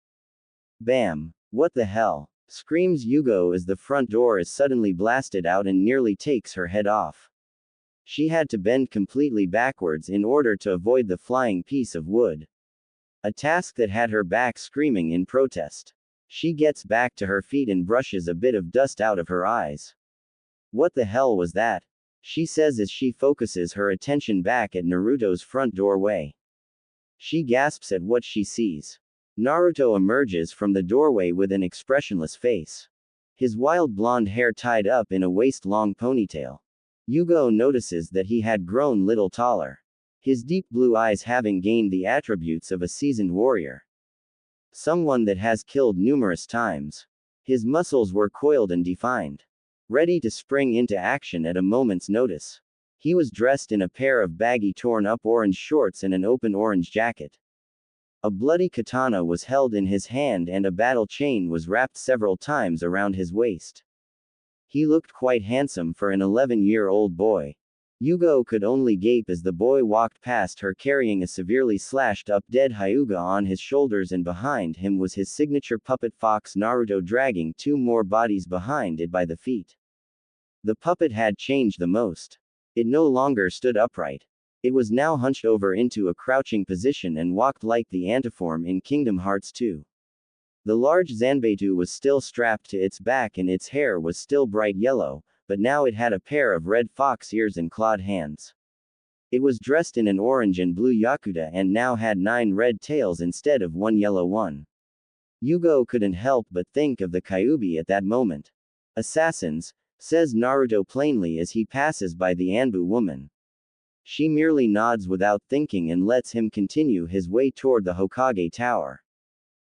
A: Bam! What the hell? Screams Yugo as the front door is suddenly blasted out and nearly takes her head off. She had to bend completely backwards in order to avoid the flying piece of wood. A task that had her back screaming in protest. She gets back to her feet and brushes a bit of dust out of her eyes. What the hell was that? She says as she focuses her attention back at Naruto's front doorway. She gasps at what she sees. Naruto emerges from the doorway with an expressionless face. His wild blonde hair tied up in a waist-long ponytail. Yugo notices that he had grown little taller. His deep blue eyes having gained the attributes of a seasoned warrior. Someone that has killed numerous times. His muscles were coiled and defined. Ready to spring into action at a moment's notice. He was dressed in a pair of baggy torn-up orange shorts and an open orange jacket. A bloody katana was held in his hand and a battle chain was wrapped several times around his waist. He looked quite handsome for an 11-year-old boy. Yugo could only gape as the boy walked past her carrying a severely slashed-up dead Hyuga on his shoulders, and behind him was his signature puppet fox Naruto dragging 2 more bodies behind it by the feet. The puppet had changed the most. It no longer stood upright. It was now hunched over into a crouching position and walked like the antiform in Kingdom Hearts 2. The large Zanbeitu was still strapped to its back and its hair was still bright yellow, but now it had a pair of red fox ears and clawed hands. It was dressed in an orange and blue yakuta and now had 9 red tails instead of 1 yellow one. Yugo couldn't help but think of the Kyuubi at that moment. Assassins, says Naruto plainly as he passes by the Anbu woman. She merely nods without thinking and lets him continue his way toward the Hokage Tower.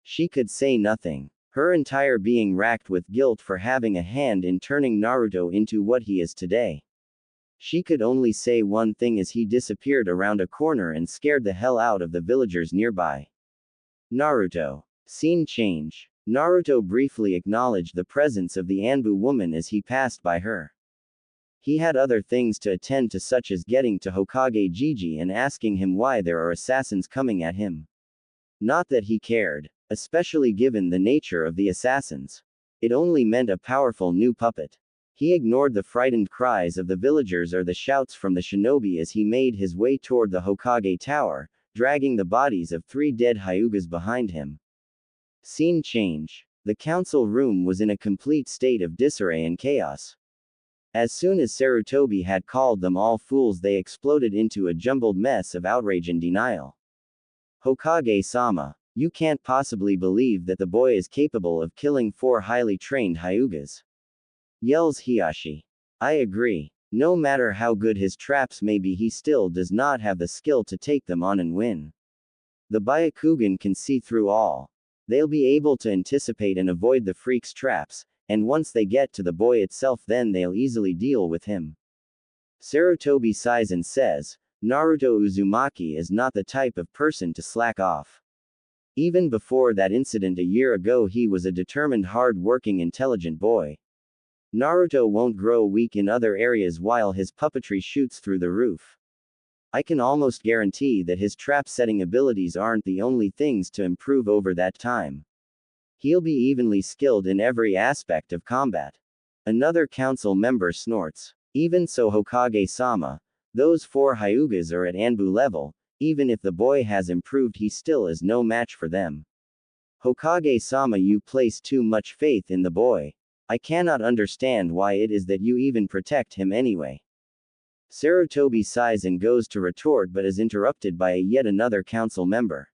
A: She could say nothing. Her entire being racked with guilt for having a hand in turning Naruto into what he is today. She could only say one thing as he disappeared around a corner and scared the hell out of the villagers nearby. Naruto. Scene change. Naruto briefly acknowledged the presence of the Anbu woman as he passed by her. He had other things to attend to, such as getting to Hokage Gigi and asking him why there are assassins coming at him. Not that he cared, especially given the nature of the assassins. It only meant a powerful new puppet. He ignored the frightened cries of the villagers or the shouts from the shinobi as he made his way toward the Hokage Tower, dragging the bodies of 3 dead Hyugas behind him. Scene change. The council room was in a complete state of disarray and chaos. As soon as Sarutobi had called them all fools, they exploded into a jumbled mess of outrage and denial. Hokage-sama, you can't possibly believe that the boy is capable of killing 4 highly trained Hyugas. Yells Hiashi. I agree. No matter how good his traps may be, he still does not have the skill to take them on and win. The Byakugan can see through all. They'll be able to anticipate and avoid the freak's traps, and once they get to the boy itself, then they'll easily deal with him. Sarutobi sighs and says, Naruto Uzumaki is not the type of person to slack off. Even before that incident a year ago, he was a determined, hard-working, intelligent boy. Naruto won't grow weak in other areas while his puppetry shoots through the roof. I can almost guarantee that his trap-setting abilities aren't the only things to improve over that time. He'll be evenly skilled in every aspect of combat. Another council member snorts. Even so, Hokage-sama, those 4 Hyugas are at Anbu level. Even if the boy has improved, he still is no match for them. Hokage-sama, you place too much faith in the boy. I cannot understand why it is that you even protect him anyway. Sarutobi sighs and goes to retort, but is interrupted by yet another council member.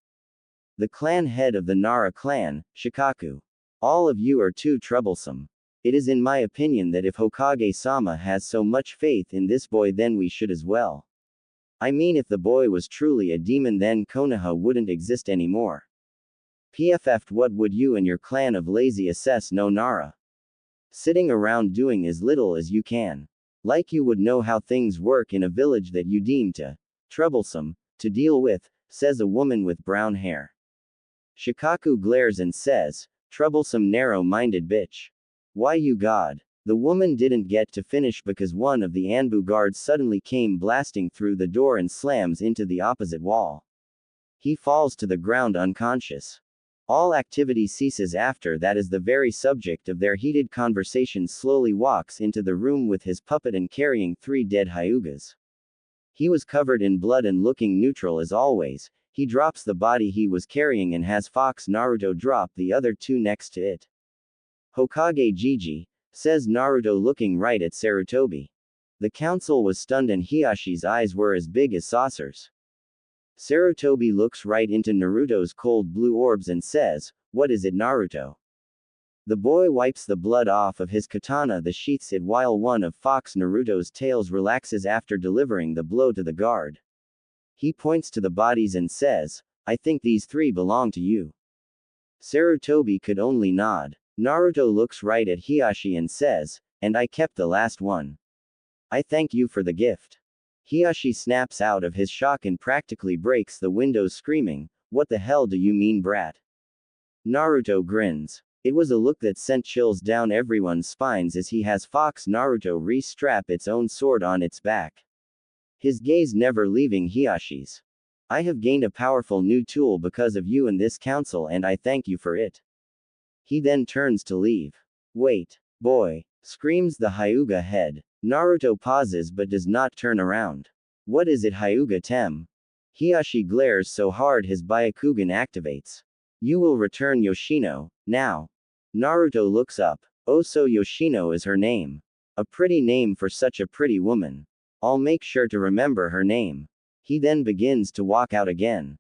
A: The clan head of the Nara clan, Shikaku. All of you are too troublesome. It is in my opinion that if Hokage-sama has so much faith in this boy, then we should as well. I mean, if the boy was truly a demon, then Konoha wouldn't exist anymore. PFF, what would you and your clan of lazy assess no Nara? Sitting around doing as little as you can. Like you would know how things work in a village that you deem troublesome to deal with, says a woman with brown hair. Shikaku glares and says, troublesome, narrow-minded bitch. Why, you god. The woman didn't get to finish because one of the Anbu guards suddenly came blasting through the door and slams into the opposite wall. He falls to the ground unconscious. All activity ceases after that as the very subject of their heated conversation slowly walks into the room with his puppet and carrying 3 dead Hyugas. He was covered in blood and looking neutral as always. He drops the body he was carrying and has Fox Naruto drop the other 2 next to it. Hokage Gigi, says Naruto looking right at Sarutobi. The council was stunned and Hiyashi's eyes were as big as saucers. Sarutobi looks right into Naruto's cold blue orbs and says, what is it, Naruto? The boy wipes the blood off of his katana that sheaths it while one of Fox Naruto's tails relaxes after delivering the blow to the guard. He points to the bodies and says, I think these 3 belong to you. Sarutobi could only nod. Naruto looks right at Hiyashi and says, and I kept the last one. I thank you for the gift. Hiyashi snaps out of his shock and practically breaks the windows, screaming, what the hell do you mean, brat? Naruto grins. It was a look that sent chills down everyone's spines as he has Fox Naruto re-strap its own sword on its back. His gaze never leaving Hiyashi's. I have gained a powerful new tool because of you and this council, and I thank you for it. He then turns to leave. Wait, boy, screams the Hyuga head. Naruto pauses but does not turn around. What is it, Hyuga Tem? Hiyashi glares so hard his Byakugan activates. You will return Yoshino, now. Naruto looks up. Oh, so Yoshino is her name. A pretty name for such a pretty woman. I'll make sure to remember her name. He then begins to walk out again.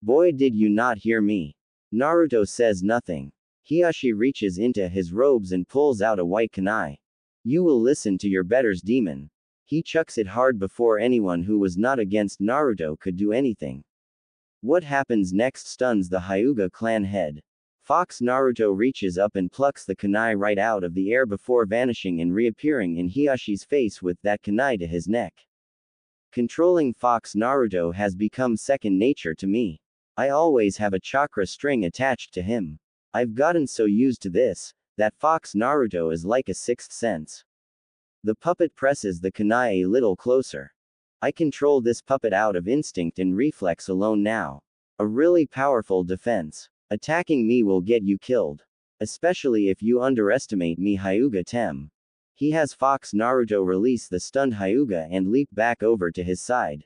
A: Boy, did you not hear me? Naruto says nothing. Hiyashi reaches into his robes and pulls out a white kunai. You will listen to your betters, demon. He chucks it hard before anyone who was not against Naruto could do anything. What happens next stuns the Hyuga clan head. Fox Naruto reaches up and plucks the kunai right out of the air before vanishing and reappearing in Hiyashi's face with that kunai to his neck. Controlling Fox Naruto has become second nature to me. I always have a chakra string attached to him. I've gotten so used to this, that Fox Naruto is like a sixth sense. The puppet presses the kunai a little closer. I control this puppet out of instinct and reflex alone now. A really powerful defense. Attacking me will get you killed. Especially if you underestimate me. Hyuga Tem. He has Fox Naruto release the stunned Hyuga and leap back over to his side.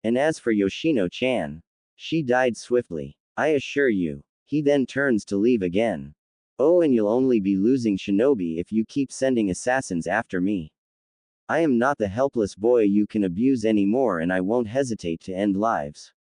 A: And as for Yoshino-chan, she died swiftly. I assure you. He then turns to leave again. Oh, and you'll only be losing shinobi if you keep sending assassins after me. I am not the helpless boy you can abuse anymore, and I won't hesitate to end lives.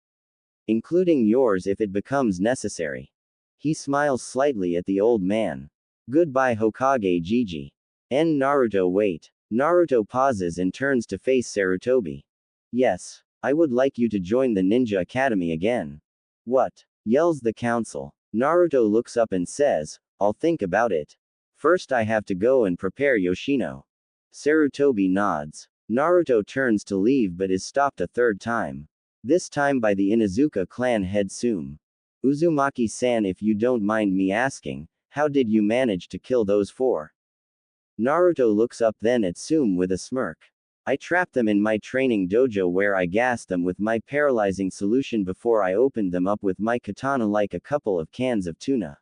A: Including yours if it becomes necessary. He smiles slightly at the old man. Goodbye Hokage Gigi. Naruto wait. Naruto pauses and turns to face Sarutobi. Yes. I would like you to join the Ninja Academy again. What? Yells the council. Naruto looks up and says, I'll think about it. First I have to go and prepare Yoshino. Sarutobi nods. Naruto turns to leave but is stopped a third time. This time by the Inuzuka clan head Sume. Uzumaki-san, if you don't mind me asking, how did you manage to kill those four? Naruto looks up then at Sume with a smirk. I trapped them in my training dojo where I gassed them with my paralyzing solution before I opened them up with my katana like a couple of cans of tuna.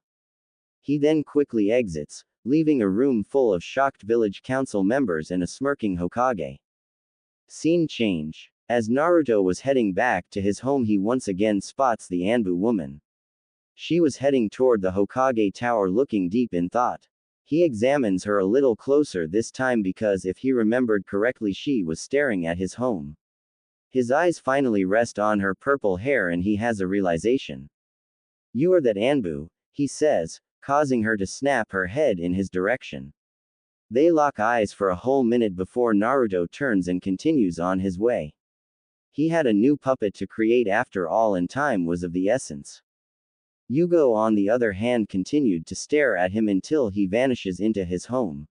A: He then quickly exits, leaving a room full of shocked village council members and a smirking Hokage. Scene change. As Naruto was heading back to his home, he once again spots the Anbu woman. She was heading toward the Hokage tower looking deep in thought. He examines her a little closer this time because if he remembered correctly, she was staring at his home. His eyes finally rest on her purple hair and he has a realization. You are that Anbu, he says, causing her to snap her head in his direction. They lock eyes for a whole minute before Naruto turns and continues on his way. He had a new puppet to create after all, and time was of the essence. Yugo on the other hand continued to stare at him until he vanishes into his home.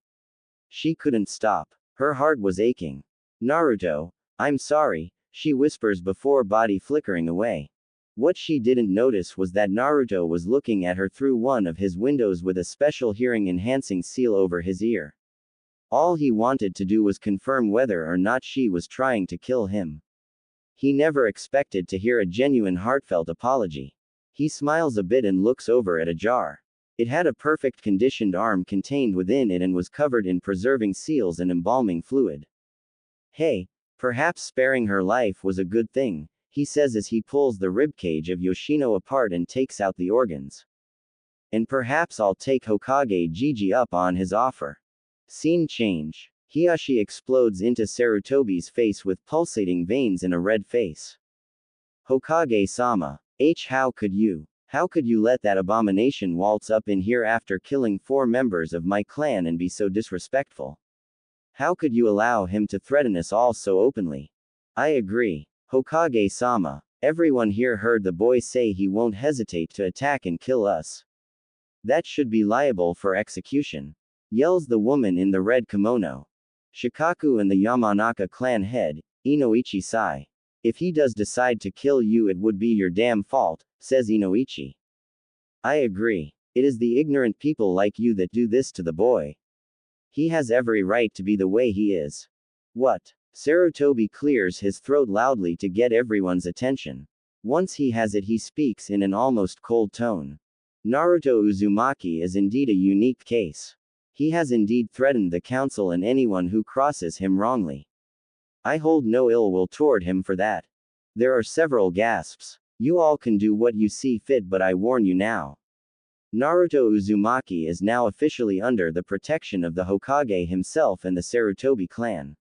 A: She couldn't stop. Her heart was aching. Naruto, I'm sorry, she whispers before body flickering away. What she didn't notice was that Naruto was looking at her through one of his windows with a special hearing-enhancing seal over his ear. All he wanted to do was confirm whether or not she was trying to kill him. He never expected to hear a genuine heartfelt apology. He smiles a bit and looks over at a jar. It had a perfect conditioned arm contained within it and was covered in preserving seals and embalming fluid. Hey, perhaps sparing her life was a good thing, he says as he pulls the ribcage of Yoshino apart and takes out the organs. And perhaps I'll take Hokage Gigi up on his offer. Scene change. Hiyashi explodes into Sarutobi's face with pulsating veins and a red face. Hokage-sama. How could you? How could you let that abomination waltz up in here after killing 4 members of my clan and be so disrespectful? How could you allow him to threaten us all so openly? I agree. Hokage-sama. Everyone here heard the boy say he won't hesitate to attack and kill us. That should be liable for execution. Yells the woman in the red kimono. Shikaku and the Yamanaka clan head, Inoichi sigh. If he does decide to kill you, it would be your damn fault, says Inoichi. I agree. It is the ignorant people like you that do this to the boy. He has every right to be the way he is. What? Sarutobi clears his throat loudly to get everyone's attention. Once he has it, he speaks in an almost cold tone. Naruto Uzumaki is indeed a unique case. He has indeed threatened the council and anyone who crosses him wrongly. I hold no ill will toward him for that. There are several gasps. You all can do what you see fit, but I warn you now. Naruto Uzumaki is now officially under the protection of the Hokage himself and the Sarutobi clan.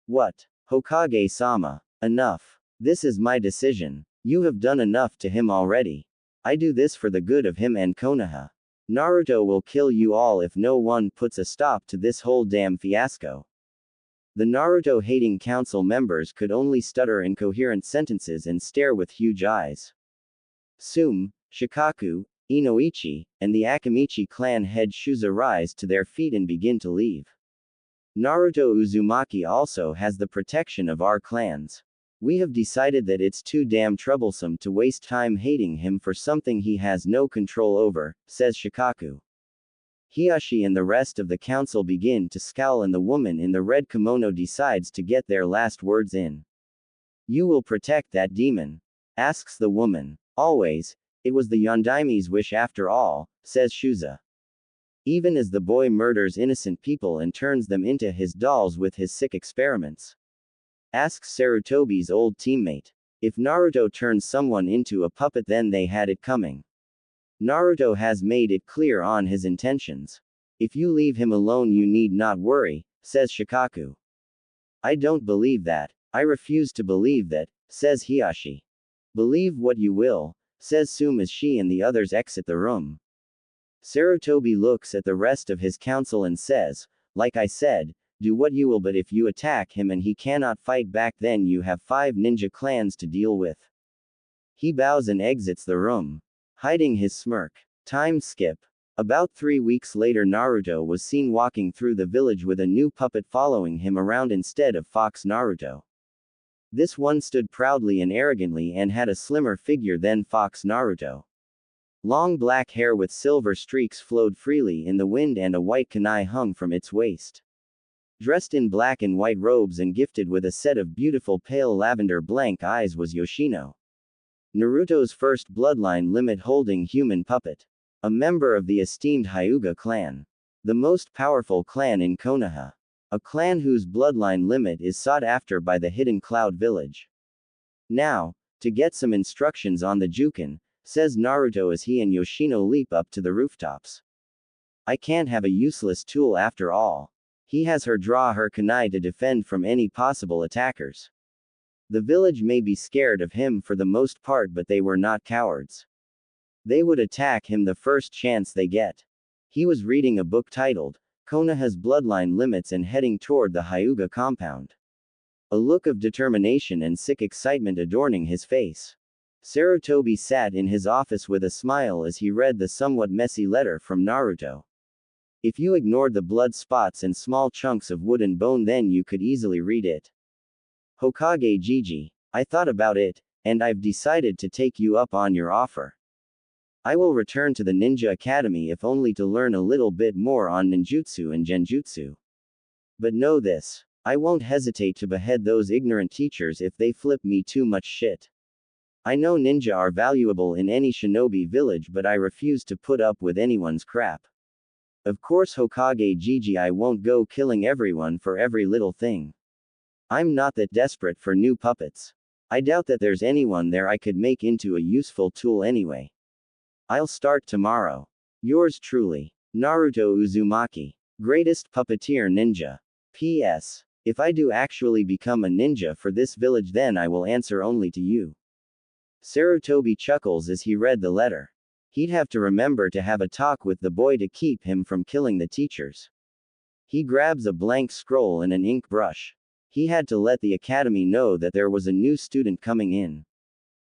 A: What? Hokage-sama. Enough. This is my decision. You have done enough to him already. I do this for the good of him and Konoha. Naruto will kill you all if no one puts a stop to this whole damn fiasco. The Naruto-hating council members could only stutter incoherent sentences and stare with huge eyes. Sume, Shikaku, Inoichi, and the Akamichi clan head Shuza rise to their feet and begin to leave. Naruto Uzumaki also has the protection of our clans. We have decided that it's too damn troublesome to waste time hating him for something he has no control over, says Shikaku. Hiyashi and the rest of the council begin to scowl and the woman in the red kimono decides to get their last words in. You will protect that demon? Asks the woman. Always. It was the Yondaime's wish after all, says Shuza. Even as the boy murders innocent people and turns them into his dolls with his sick experiments. Asks Sarutobi's old teammate. If Naruto turns someone into a puppet then they had it coming. Naruto has made it clear on his intentions. If you leave him alone you need not worry, says Shikaku. I don't believe that. I refuse to believe that, says Hiyashi. Believe what you will, says Sum as she and the others exit the room. Sarutobi looks at the rest of his council and says, like I said, do what you will, but if you attack him and he cannot fight back then you have 5 ninja clans to deal with. He bows and exits the room, hiding his smirk. Time skip. About 3 weeks later Naruto was seen walking through the village with a new puppet following him around instead of Fox Naruto. This one stood proudly and arrogantly and had a slimmer figure than Fox Naruto. Long black hair with silver streaks flowed freely in the wind and a white kunai hung from its waist. Dressed in black and white robes and gifted with a set of beautiful pale lavender blank eyes was Yoshino. Naruto's first bloodline limit holding human puppet. A member of the esteemed Hyuga clan. The most powerful clan in Konoha. A clan whose bloodline limit is sought after by the Hidden Cloud Village. Now, to get some instructions on the Juken, says Naruto as he and Yoshino leap up to the rooftops. I can't have a useless tool after all. He has her draw her kunai to defend from any possible attackers. The village may be scared of him for the most part, but they were not cowards. They would attack him the first chance they get. He was reading a book titled, Konoha's Bloodline Limits and heading toward the Hyuga compound. A look of determination and sick excitement adorning his face. Sarutobi sat in his office with a smile as he read the somewhat messy letter from Naruto. If you ignored the blood spots and small chunks of wood and bone then you could easily read it. Hokage Jiji, I thought about it, and I've decided to take you up on your offer. I will return to the Ninja Academy if only to learn a little bit more on ninjutsu and genjutsu. But know this, I won't hesitate to behead those ignorant teachers if they flip me too much shit. I know ninja are valuable in any shinobi village, but I refuse to put up with anyone's crap. Of course Hokage Jiji, I won't go killing everyone for every little thing. I'm not that desperate for new puppets. I doubt that there's anyone there I could make into a useful tool anyway. I'll start tomorrow. Yours truly, Naruto Uzumaki. Greatest puppeteer ninja. P.S. If I do actually become a ninja for this village then I will answer only to you. Sarutobi chuckles as he read the letter. He'd have to remember to have a talk with the boy to keep him from killing the teachers. He grabs a blank scroll and an ink brush. He had to let the academy know that there was a new student coming in.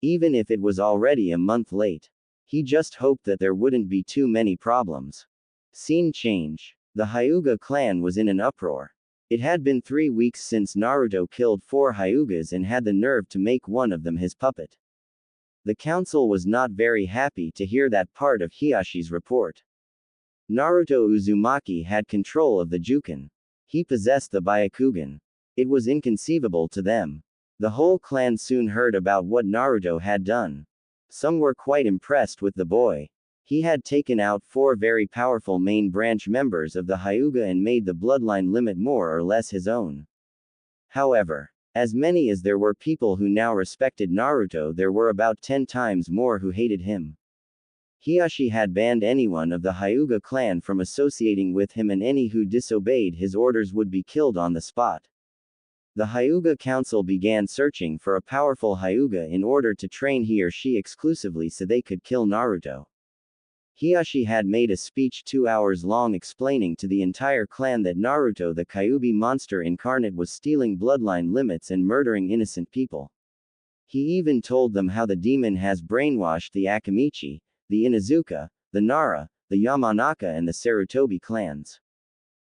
A: Even if it was already a month late. He just hoped that there wouldn't be too many problems. Scene change. The Hyuga clan was in an uproar. It had been 3 weeks since Naruto killed 4 Hyugas and had the nerve to make one of them his puppet. The council was not very happy to hear that part of Hiyashi's report. Naruto Uzumaki had control of the Juken. He possessed the Byakugan. It was inconceivable to them. The whole clan soon heard about what Naruto had done. Some were quite impressed with the boy. He had taken out 4 very powerful main branch members of the Hyuga and made the bloodline limit more or less his own. However, as many as there were people who now respected Naruto, there were about 10 times more who hated him. Hiyashi had banned anyone of the Hyuga clan from associating with him, and any who disobeyed his orders would be killed on the spot. The Hyuga council began searching for a powerful Hyuga in order to train he or she exclusively so they could kill Naruto. Hiyashi had made a speech 2 hours long explaining to the entire clan that Naruto the Kyuubi monster incarnate was stealing bloodline limits and murdering innocent people. He even told them how the demon has brainwashed the Akamichi, the Inuzuka, the Nara, the Yamanaka and the Sarutobi clans.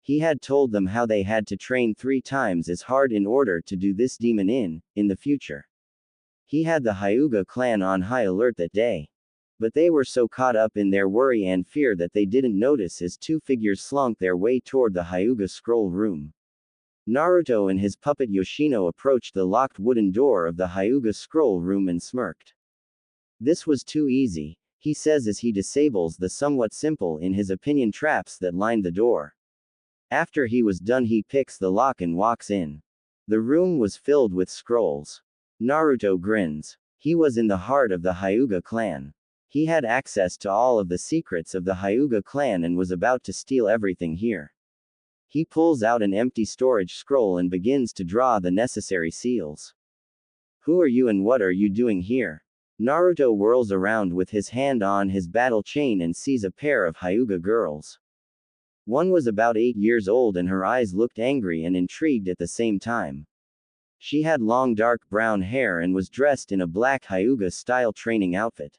A: He had told them how they had to train 3 times as hard in order to do this demon in the future. He had the Hyuga clan on high alert that day. But they were so caught up in their worry and fear that they didn't notice as 2 figures slunk their way toward the Hyuga scroll room. Naruto and his puppet Yoshino approached the locked wooden door of the Hyuga scroll room and smirked. This was too easy, he says as he disables the somewhat simple in his opinion traps that lined the door. After he was done he picks the lock and walks in. The room was filled with scrolls. Naruto grins. He was in the heart of the Hyuga clan. He had access to all of the secrets of the Hyuga clan and was about to steal everything here. He pulls out an empty storage scroll and begins to draw the necessary seals. Who are you and what are you doing here? Naruto whirls around with his hand on his battle chain and sees a pair of Hyuga girls. One was about 8 years old and her eyes looked angry and intrigued at the same time. She had long dark brown hair and was dressed in a black Hyuga-style training outfit.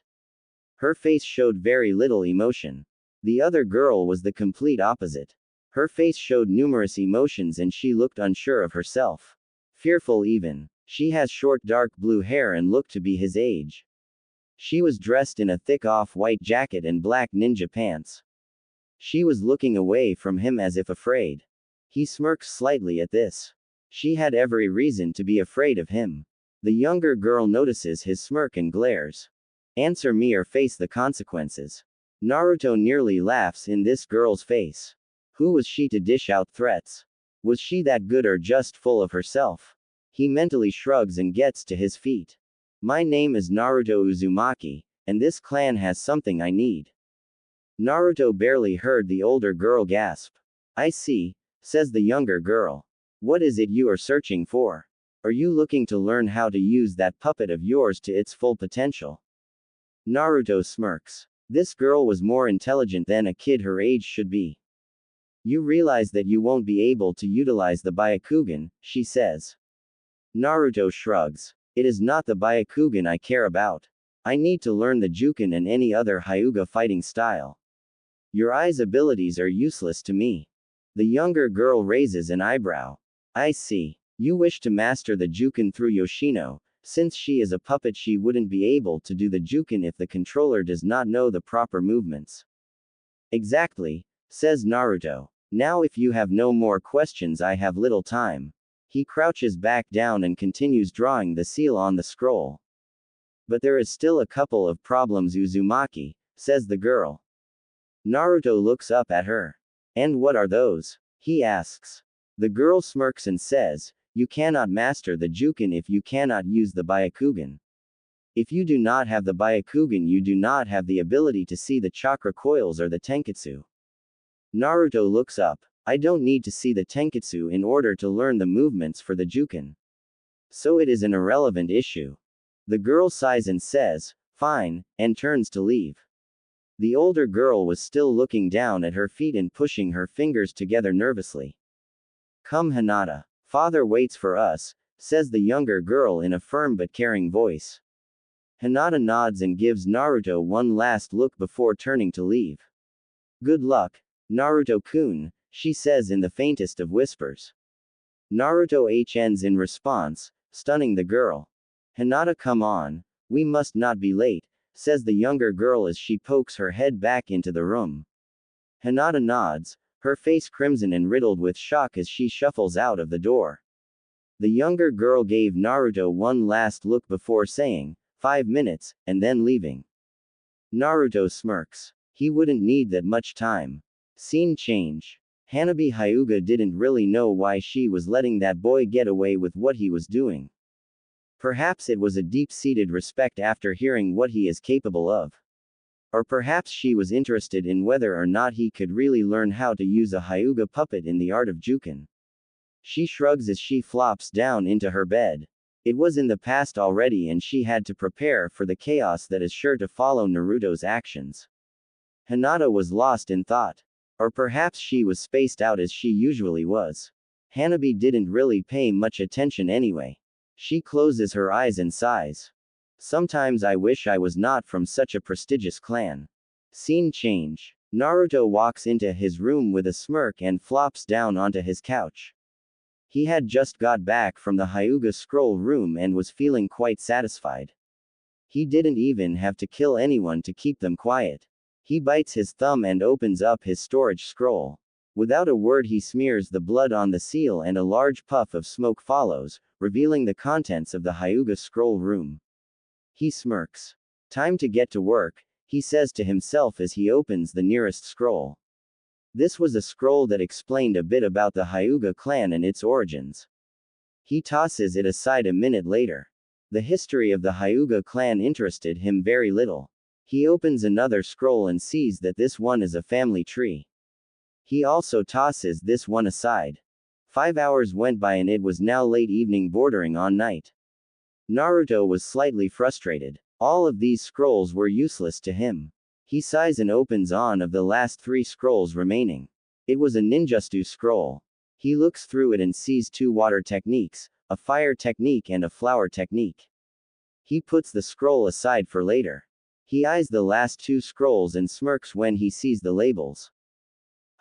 A: Her face showed very little emotion. The other girl was the complete opposite. Her face showed numerous emotions and she looked unsure of herself. Fearful even. She has short dark blue hair and looked to be his age. She was dressed in a thick off-white jacket and black ninja pants. She was looking away from him as if afraid. He smirks slightly at this. She had every reason to be afraid of him. The younger girl notices his smirk and glares. Answer me or face the consequences. Naruto nearly laughs in this girl's face. Who was she to dish out threats? Was she that good or just full of herself? He mentally shrugs and gets to his feet. My name is Naruto Uzumaki, and this clan has something I need. Naruto barely heard the older girl gasp. I see, says the younger girl. What is it you are searching for? Are you looking to learn how to use that puppet of yours to its full potential? Naruto smirks. This girl was more intelligent than a kid her age should be. You realize that you won't be able to utilize the Byakugan, she says. Naruto shrugs. It is not the Byakugan I care about. I need to learn the Juken and any other Hyuga fighting style. Your eyes' abilities are useless to me. The younger girl raises an eyebrow. I see. You wish to master the Juken through Yoshino. Since she is a puppet she wouldn't be able to do the Juken if the controller does not know the proper movements. Exactly, says Naruto. Now if you have no more questions I have little time. He crouches back down and continues drawing the seal on the scroll. But there is still a couple of problems Uzumaki, says the girl. Naruto looks up at her. And what are those? He asks. The girl smirks and says, you cannot master the Juken if you cannot use the Byakugan. If you do not have the Byakugan you do not have the ability to see the chakra coils or the tenketsu. Naruto looks up. I don't need to see the tenketsu in order to learn the movements for the Juken. So it is an irrelevant issue. The girl sighs and says, fine, and turns to leave. The older girl was still looking down at her feet and pushing her fingers together nervously. Come Hinata. Father waits for us, says the younger girl in a firm but caring voice. Hinata nods and gives Naruto one last look before turning to leave. Good luck, Naruto-kun, she says in the faintest of whispers. Naruto ends in response, stunning the girl. Hinata come on, we must not be late, says the younger girl as she pokes her head back into the room. Hinata nods, her face crimson and riddled with shock as she shuffles out of the door. The younger girl gave Naruto one last look before saying, 5 minutes, and then leaving. Naruto smirks. He wouldn't need that much time. Scene change. Hanabi Hyuga didn't really know why she was letting that boy get away with what he was doing. Perhaps it was a deep-seated respect after hearing what he is capable of. Or perhaps she was interested in whether or not he could really learn how to use a Hyuga puppet in the art of Juken. She shrugs as she flops down into her bed. It was in the past already and she had to prepare for the chaos that is sure to follow Naruto's actions. Hinata was lost in thought. Or perhaps she was spaced out as she usually was. Hanabi didn't really pay much attention anyway. She closes her eyes and sighs. Sometimes I wish I was not from such a prestigious clan. Scene change. Naruto walks into his room with a smirk and flops down onto his couch. He had just got back from the Hyuga scroll room and was feeling quite satisfied. He didn't even have to kill anyone to keep them quiet. He bites his thumb and opens up his storage scroll. Without a word he smears the blood on the seal and a large puff of smoke follows, revealing the contents of the Hyuga scroll room. He smirks. Time to get to work, he says to himself as he opens the nearest scroll. This was a scroll that explained a bit about the Hyuga clan and its origins. He tosses it aside a minute later. The history of the Hyuga clan interested him very little. He opens another scroll and sees that this one is a family tree. He also tosses this one aside. 5 hours went by and it was now late evening bordering on night. Naruto was slightly frustrated. All of these scrolls were useless to him. He sighs and opens on of the last 3 scrolls remaining. It was a ninjutsu scroll. He looks through it and sees 2 water techniques, a fire technique and a flower technique. He puts the scroll aside for later. He eyes the last 2 scrolls and smirks when he sees the labels.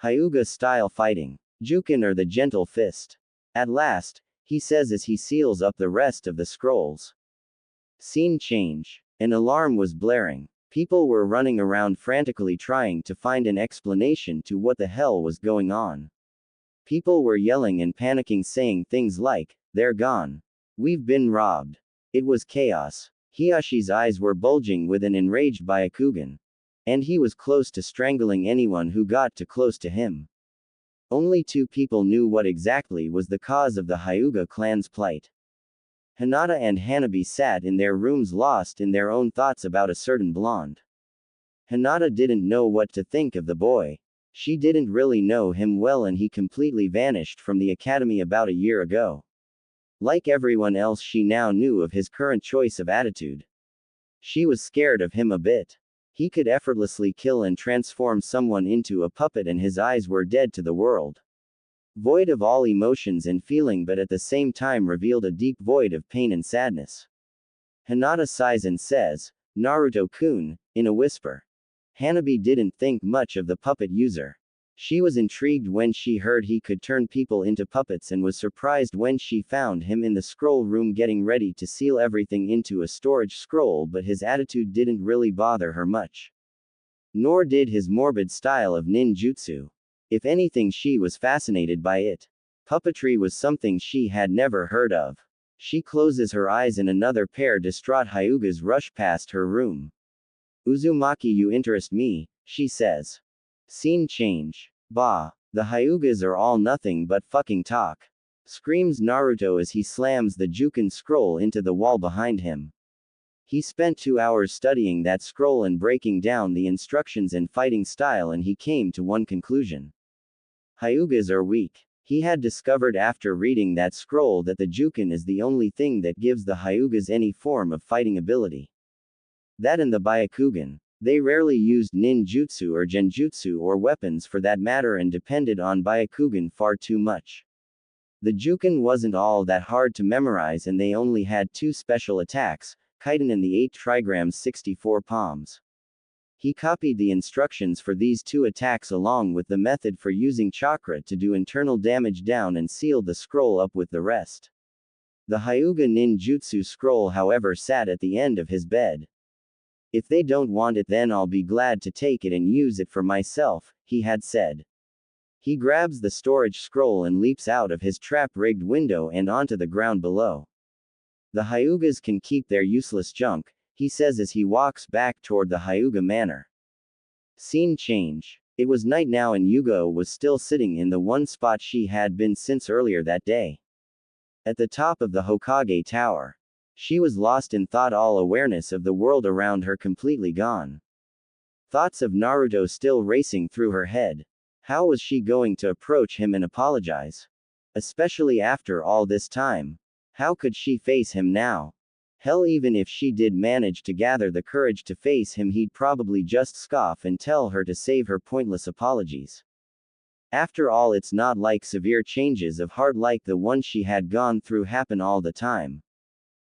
A: Hyuga style fighting. Juken or the gentle fist. At last, he says as he seals up the rest of the scrolls. Scene change. An alarm was blaring. People were running around frantically trying to find an explanation to what the hell was going on. People were yelling and panicking saying things like, "They're gone. We've been robbed." It was chaos. Hiyashi's eyes were bulging with an enraged Byakugan. And he was close to strangling anyone who got too close to him. Only 2 people knew what exactly was the cause of the Hyuga clan's plight. Hinata and Hanabi sat in their rooms lost in their own thoughts about a certain blonde. Hinata didn't know what to think of the boy. She didn't really know him well and he completely vanished from the academy about a year ago. Like everyone else, she now knew of his current choice of attitude. She was scared of him a bit. He could effortlessly kill and transform someone into a puppet and his eyes were dead to the world. Void of all emotions and feeling, but at the same time revealed a deep void of pain and sadness. Hinata sighs and says, "Naruto-kun," in a whisper. Hanabi didn't think much of the puppet user. She was intrigued when she heard he could turn people into puppets and was surprised when she found him in the scroll room getting ready to seal everything into a storage scroll, but his attitude didn't really bother her much. Nor did his morbid style of ninjutsu. If anything, she was fascinated by it. Puppetry was something she had never heard of. She closes her eyes and another pair distraught Hyugas rush past her room. "Uzumaki, you interest me," she says. Scene change. Bah. The Hyugas are all nothing but fucking talk. Screams Naruto as he slams the Juken scroll into the wall behind him. He spent 2 hours studying that scroll and breaking down the instructions and fighting style, and he came to one conclusion. Hyugas are weak. He had discovered after reading that scroll that the Juken is the only thing that gives the Hyugas any form of fighting ability. That and the Byakugan. They rarely used ninjutsu or genjutsu or weapons for that matter and depended on Byakugan far too much. The Juken wasn't all that hard to memorize and they only had 2 special attacks, Kaiten and the 8 trigrams 64 palms. He copied the instructions for these 2 attacks along with the method for using chakra to do internal damage down and sealed the scroll up with the rest. The Hyuga ninjutsu scroll, however, sat at the end of his bed. "If they don't want it, then I'll be glad to take it and use it for myself," he had said. He grabs the storage scroll and leaps out of his trap-rigged window and onto the ground below. "The Hyugas can keep their useless junk," he says as he walks back toward the Hyuga manor. Scene change. It was night now and Yugo was still sitting in the one spot she had been since earlier that day. At the top of the Hokage tower. She was lost in thought, all awareness of the world around her completely gone. Thoughts of Naruto still racing through her head. How was she going to approach him and apologize? Especially after all this time. How could she face him now? Hell, even if she did manage to gather the courage to face him, he'd probably just scoff and tell her to save her pointless apologies. After all, it's not like severe changes of heart like the one she had gone through happen all the time.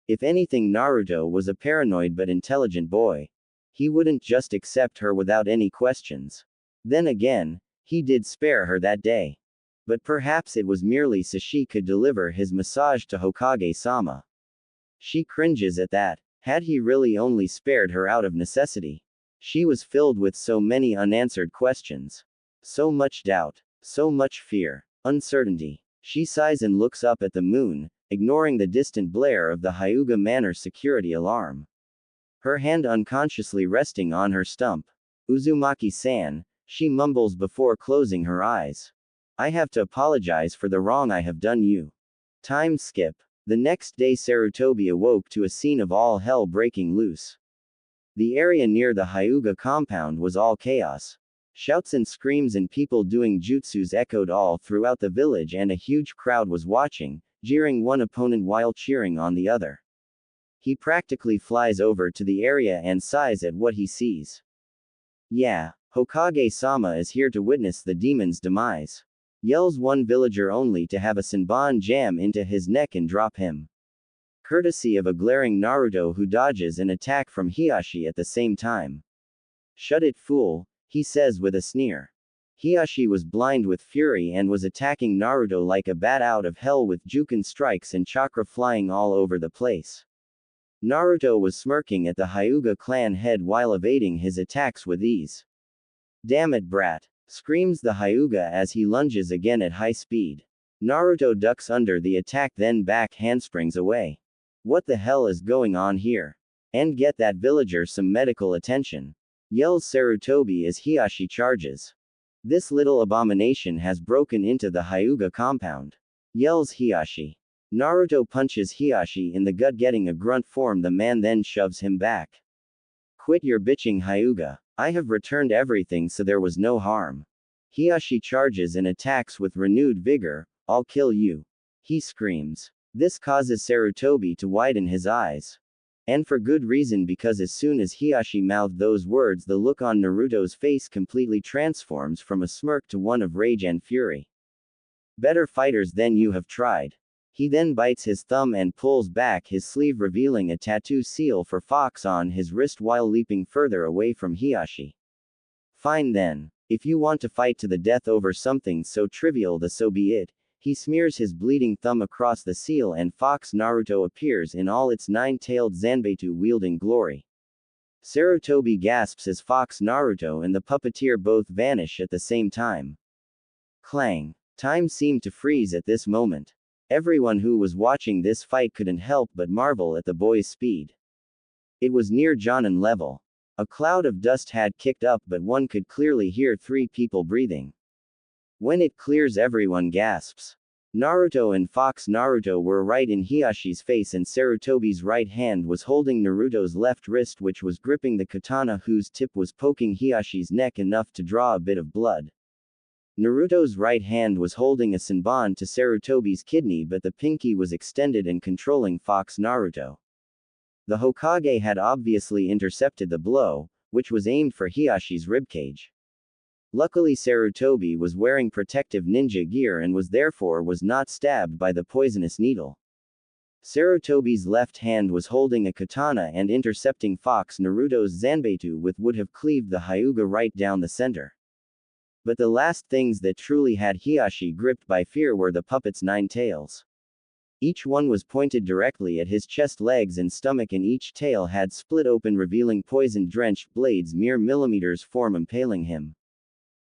A: If anything, Naruto was a paranoid but intelligent boy. He wouldn't just accept her without any questions. Then again, he did spare her that day. But perhaps it was merely so she could deliver his massage to Hokage-sama. She cringes at that. Had he really only spared her out of necessity? She was filled with so many unanswered questions. So much doubt. So much fear. Uncertainty. She sighs and looks up at the moon, ignoring the distant blare of the Hyuga Manor security alarm. Her hand unconsciously resting on her stump. Uzumaki-san, she mumbles before closing her eyes. I have to apologize for the wrong I have done you. Time skip. The next day Sarutobi awoke to a scene of all hell breaking loose. The area near the Hyuga compound was all chaos. Shouts and screams and people doing jutsus echoed all throughout the village, and a huge crowd was watching, jeering one opponent while cheering on the other. He practically flies over to the area and sighs at what he sees. Yeah, Hokage-sama is here to witness the demon's demise. Yells one villager only to have a Senbon jam into his neck and drop him. Courtesy of a glaring Naruto who dodges an attack from Hiashi at the same time. Shut it, fool, he says with a sneer. Hiashi was blind with fury and was attacking Naruto like a bat out of hell with Juken strikes and chakra flying all over the place. Naruto was smirking at the Hyuga clan head while evading his attacks with ease. Damn it, brat! Screams the Hyuga as he lunges again at high speed. Naruto ducks under the attack, then back handsprings away. What the hell is going on here? And get that villager some medical attention. Yells Sarutobi as Hiashi charges. This little abomination has broken into the Hyuga compound. Yells Hiashi. Naruto punches Hiashi in the gut, getting a grunt form. The man then shoves him back. Quit your bitching, Hyuga. I have returned everything, so there was no harm. Hiashi charges and attacks with renewed vigor. I'll kill you. He screams. This causes Sarutobi to widen his eyes. And for good reason, because as soon as Hiashi mouthed those words, the look on Naruto's face completely transforms from a smirk to one of rage and fury. Better fighters than you have tried. He then bites his thumb and pulls back his sleeve, revealing a tattoo seal for Fox on his wrist while leaping further away from Hiashi. Fine then. If you want to fight to the death over something so trivial, so be it. He smears his bleeding thumb across the seal and Fox Naruto appears in all its nine-tailed Zanbeitu wielding glory. Sarutobi gasps as Fox Naruto and the puppeteer both vanish at the same time. Clang. Time seemed to freeze at this moment. Everyone who was watching this fight couldn't help but marvel at the boy's speed. It was near Jonin level. A cloud of dust had kicked up, but one could clearly hear three people breathing. When it clears, everyone gasps. Naruto and Fox Naruto were right in Hiashi's face, and Sarutobi's right hand was holding Naruto's left wrist, which was gripping the katana whose tip was poking Hiashi's neck enough to draw a bit of blood. Naruto's right hand was holding a senbon to Sarutobi's kidney, but the pinky was extended and controlling Fox Naruto. The Hokage had obviously intercepted the blow, which was aimed for Hiashi's ribcage. Luckily Sarutobi was wearing protective ninja gear and was not stabbed by the poisonous needle. Sarutobi's left hand was holding a katana and intercepting Fox Naruto's Zanbeitu, which would have cleaved the Hyuga right down the center. But the last things that truly had Hiashi gripped by fear were the puppet's 9 tails. Each one was pointed directly at his chest, legs and stomach, and each tail had split open, revealing poison-drenched blades mere millimeters from impaling him.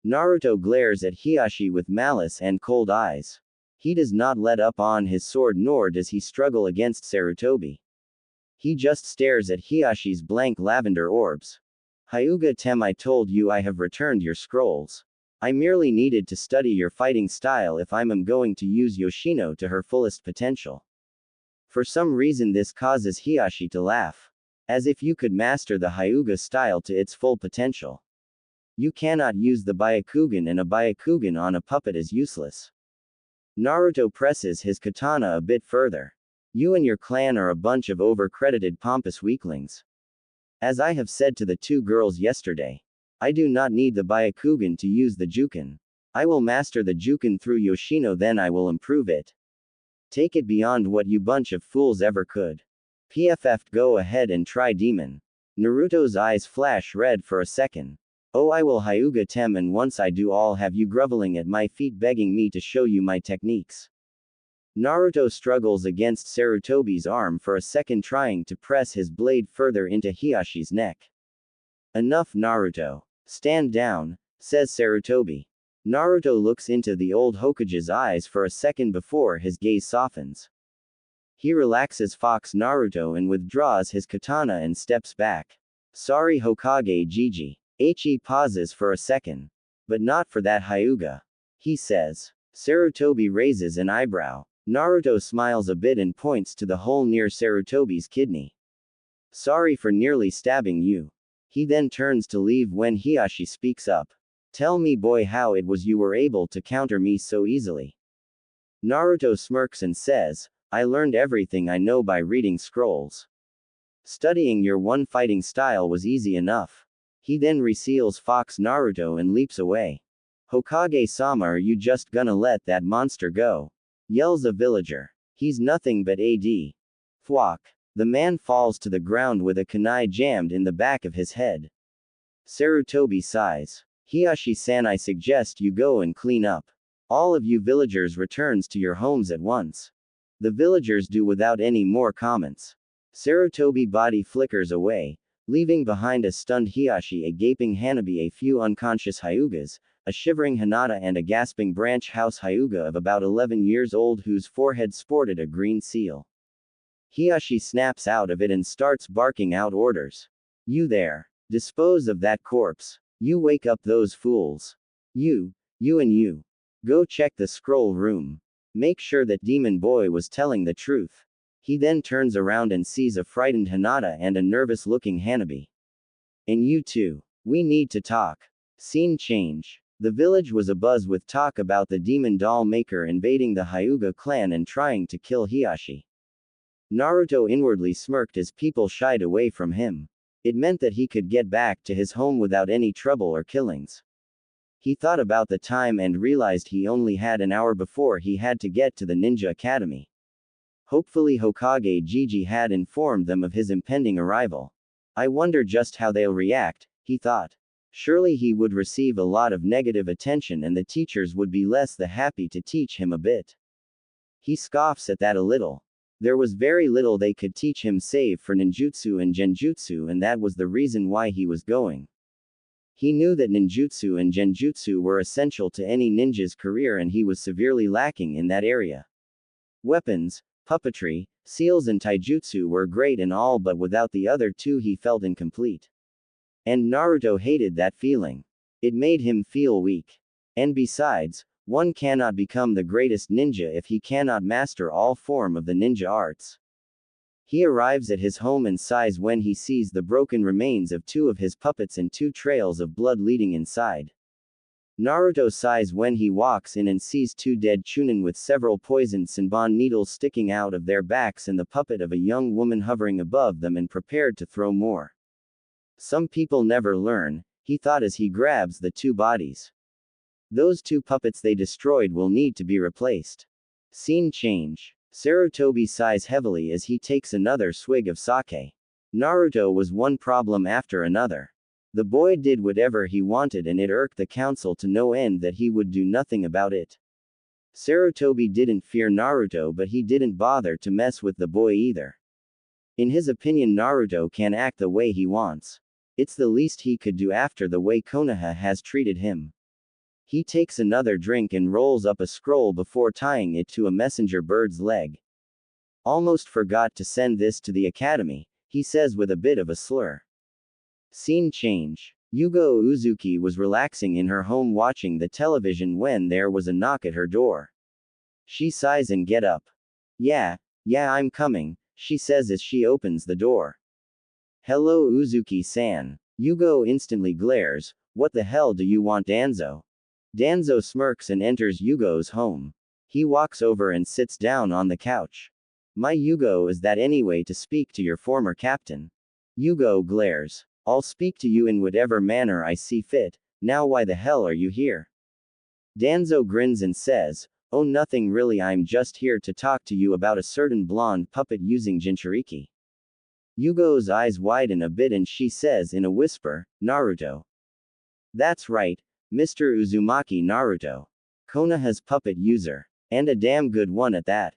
A: Naruto glares at Hiashi with malice and cold eyes. He does not let up on his sword, nor does he struggle against Sarutobi. He just stares at Hiashi's blank lavender orbs. Hyuga-tem, I told you I have returned your scrolls. I merely needed to study your fighting style if I'm going to use Yoshino to her fullest potential. For some reason this causes Hiashi to laugh. As if you could master the Hyuga style to its full potential. You cannot use the Byakugan, and a Byakugan on a puppet is useless. Naruto presses his katana a bit further. You and your clan are a bunch of over-credited pompous weaklings. As I have said to the 2 girls yesterday, I do not need the Byakugan to use the Juken. I will master the Juken through Yoshino, then I will improve it. Take it beyond what you bunch of fools ever could. PFF, go ahead and try, demon. Naruto's eyes flash red for a second. Oh, I will Hyuga tem, and once I do, I'll have you groveling at my feet begging me to show you my techniques. Naruto struggles against Sarutobi's arm for a second, trying to press his blade further into Hiyashi's neck. Enough, Naruto. Stand down, says Sarutobi. Naruto looks into the old Hokage's eyes for a second before his gaze softens. He relaxes Fox Naruto and withdraws his katana and steps back. Sorry, Hokage Gigi. He pauses for a second. But not for that Hyuga, he says. Sarutobi raises an eyebrow. Naruto smiles a bit and points to the hole near Sarutobi's kidney. Sorry for nearly stabbing you. He then turns to leave when Hiyashi speaks up. Tell me, boy, how it was you were able to counter me so easily. Naruto smirks and says, I learned everything I know by reading scrolls. Studying your one fighting style was easy enough. He then reseals Fox Naruto and leaps away. Hokage-sama, are you just gonna let that monster go? Yells a villager. He's nothing but AD. Thwack. The man falls to the ground with a kunai jammed in the back of his head. Sarutobi sighs. Hiyashi-san, I suggest you go and clean up. All of you villagers returns to your homes at once. The villagers do without any more comments. Sarutobi body flickers away, leaving behind a stunned Hiyashi, a gaping Hanabi, a few unconscious Hyugas, a shivering Hinata, and a gasping branch house Hyuga of about 11 years old whose forehead sported a green seal. Hiyashi snaps out of it and starts barking out orders. You there. Dispose of that corpse. You wake up those fools. You and you. Go check the scroll room. Make sure that Demon Boy was telling the truth. He then turns around and sees a frightened Hinata and a nervous-looking Hanabi. And you too. We need to talk. Scene change. The village was abuzz with talk about the demon doll maker invading the Hyuga clan and trying to kill Hiyashi. Naruto inwardly smirked as people shied away from him. It meant that he could get back to his home without any trouble or killings. He thought about the time and realized he only had an hour before he had to get to the ninja academy. Hopefully Hokage Gigi had informed them of his impending arrival. I wonder just how they'll react, he thought. Surely he would receive a lot of negative attention and the teachers would be less than happy to teach him a bit. He scoffs at that a little. There was very little they could teach him save for ninjutsu and genjutsu, and that was the reason why he was going. He knew that ninjutsu and genjutsu were essential to any ninja's career and he was severely lacking in that area. Weapons, puppetry, seals and taijutsu were great and all, but without the other two he felt incomplete. And Naruto hated that feeling. It made him feel weak. And besides, one cannot become the greatest ninja if he cannot master all form of the ninja arts. He arrives at his home and sighs when he sees the broken remains of two of his puppets and two trails of blood leading inside. Naruto sighs when he walks in and sees two dead chunin with several poisoned senbon needles sticking out of their backs and the puppet of a young woman hovering above them and prepared to throw more. Some people never learn, he thought as he grabs the two bodies. Those two puppets they destroyed will need to be replaced. Scene change. Sarutobi sighs heavily as he takes another swig of sake. Naruto was one problem after another. The boy did whatever he wanted and it irked the council to no end that he would do nothing about it. Sarutobi didn't fear Naruto, but he didn't bother to mess with the boy either. In his opinion, Naruto can act the way he wants. It's the least he could do after the way Konoha has treated him. He takes another drink and rolls up a scroll before tying it to a messenger bird's leg. Almost forgot to send this to the academy, he says with a bit of a slur. Scene change. Yugo Uzuki was relaxing in her home watching the television when there was a knock at her door. She sighs and get up. Yeah, I'm coming, she says as she opens the door. Hello Uzuki-san. Yugo instantly glares, what the hell do you want, Danzo? Danzo smirks and enters Yugo's home. He walks over and sits down on the couch. My Yugo, is that any way to speak to your former captain? Yugo glares. I'll speak to you in whatever manner I see fit, now why the hell are you here? Danzo grins and says, oh nothing really, I'm just here to talk to you about a certain blonde puppet using Jinchuriki. Yugo's eyes widen a bit and she says in a whisper, Naruto. That's right, Mr. Uzumaki Naruto. Konoha's puppet user. And a damn good one at that.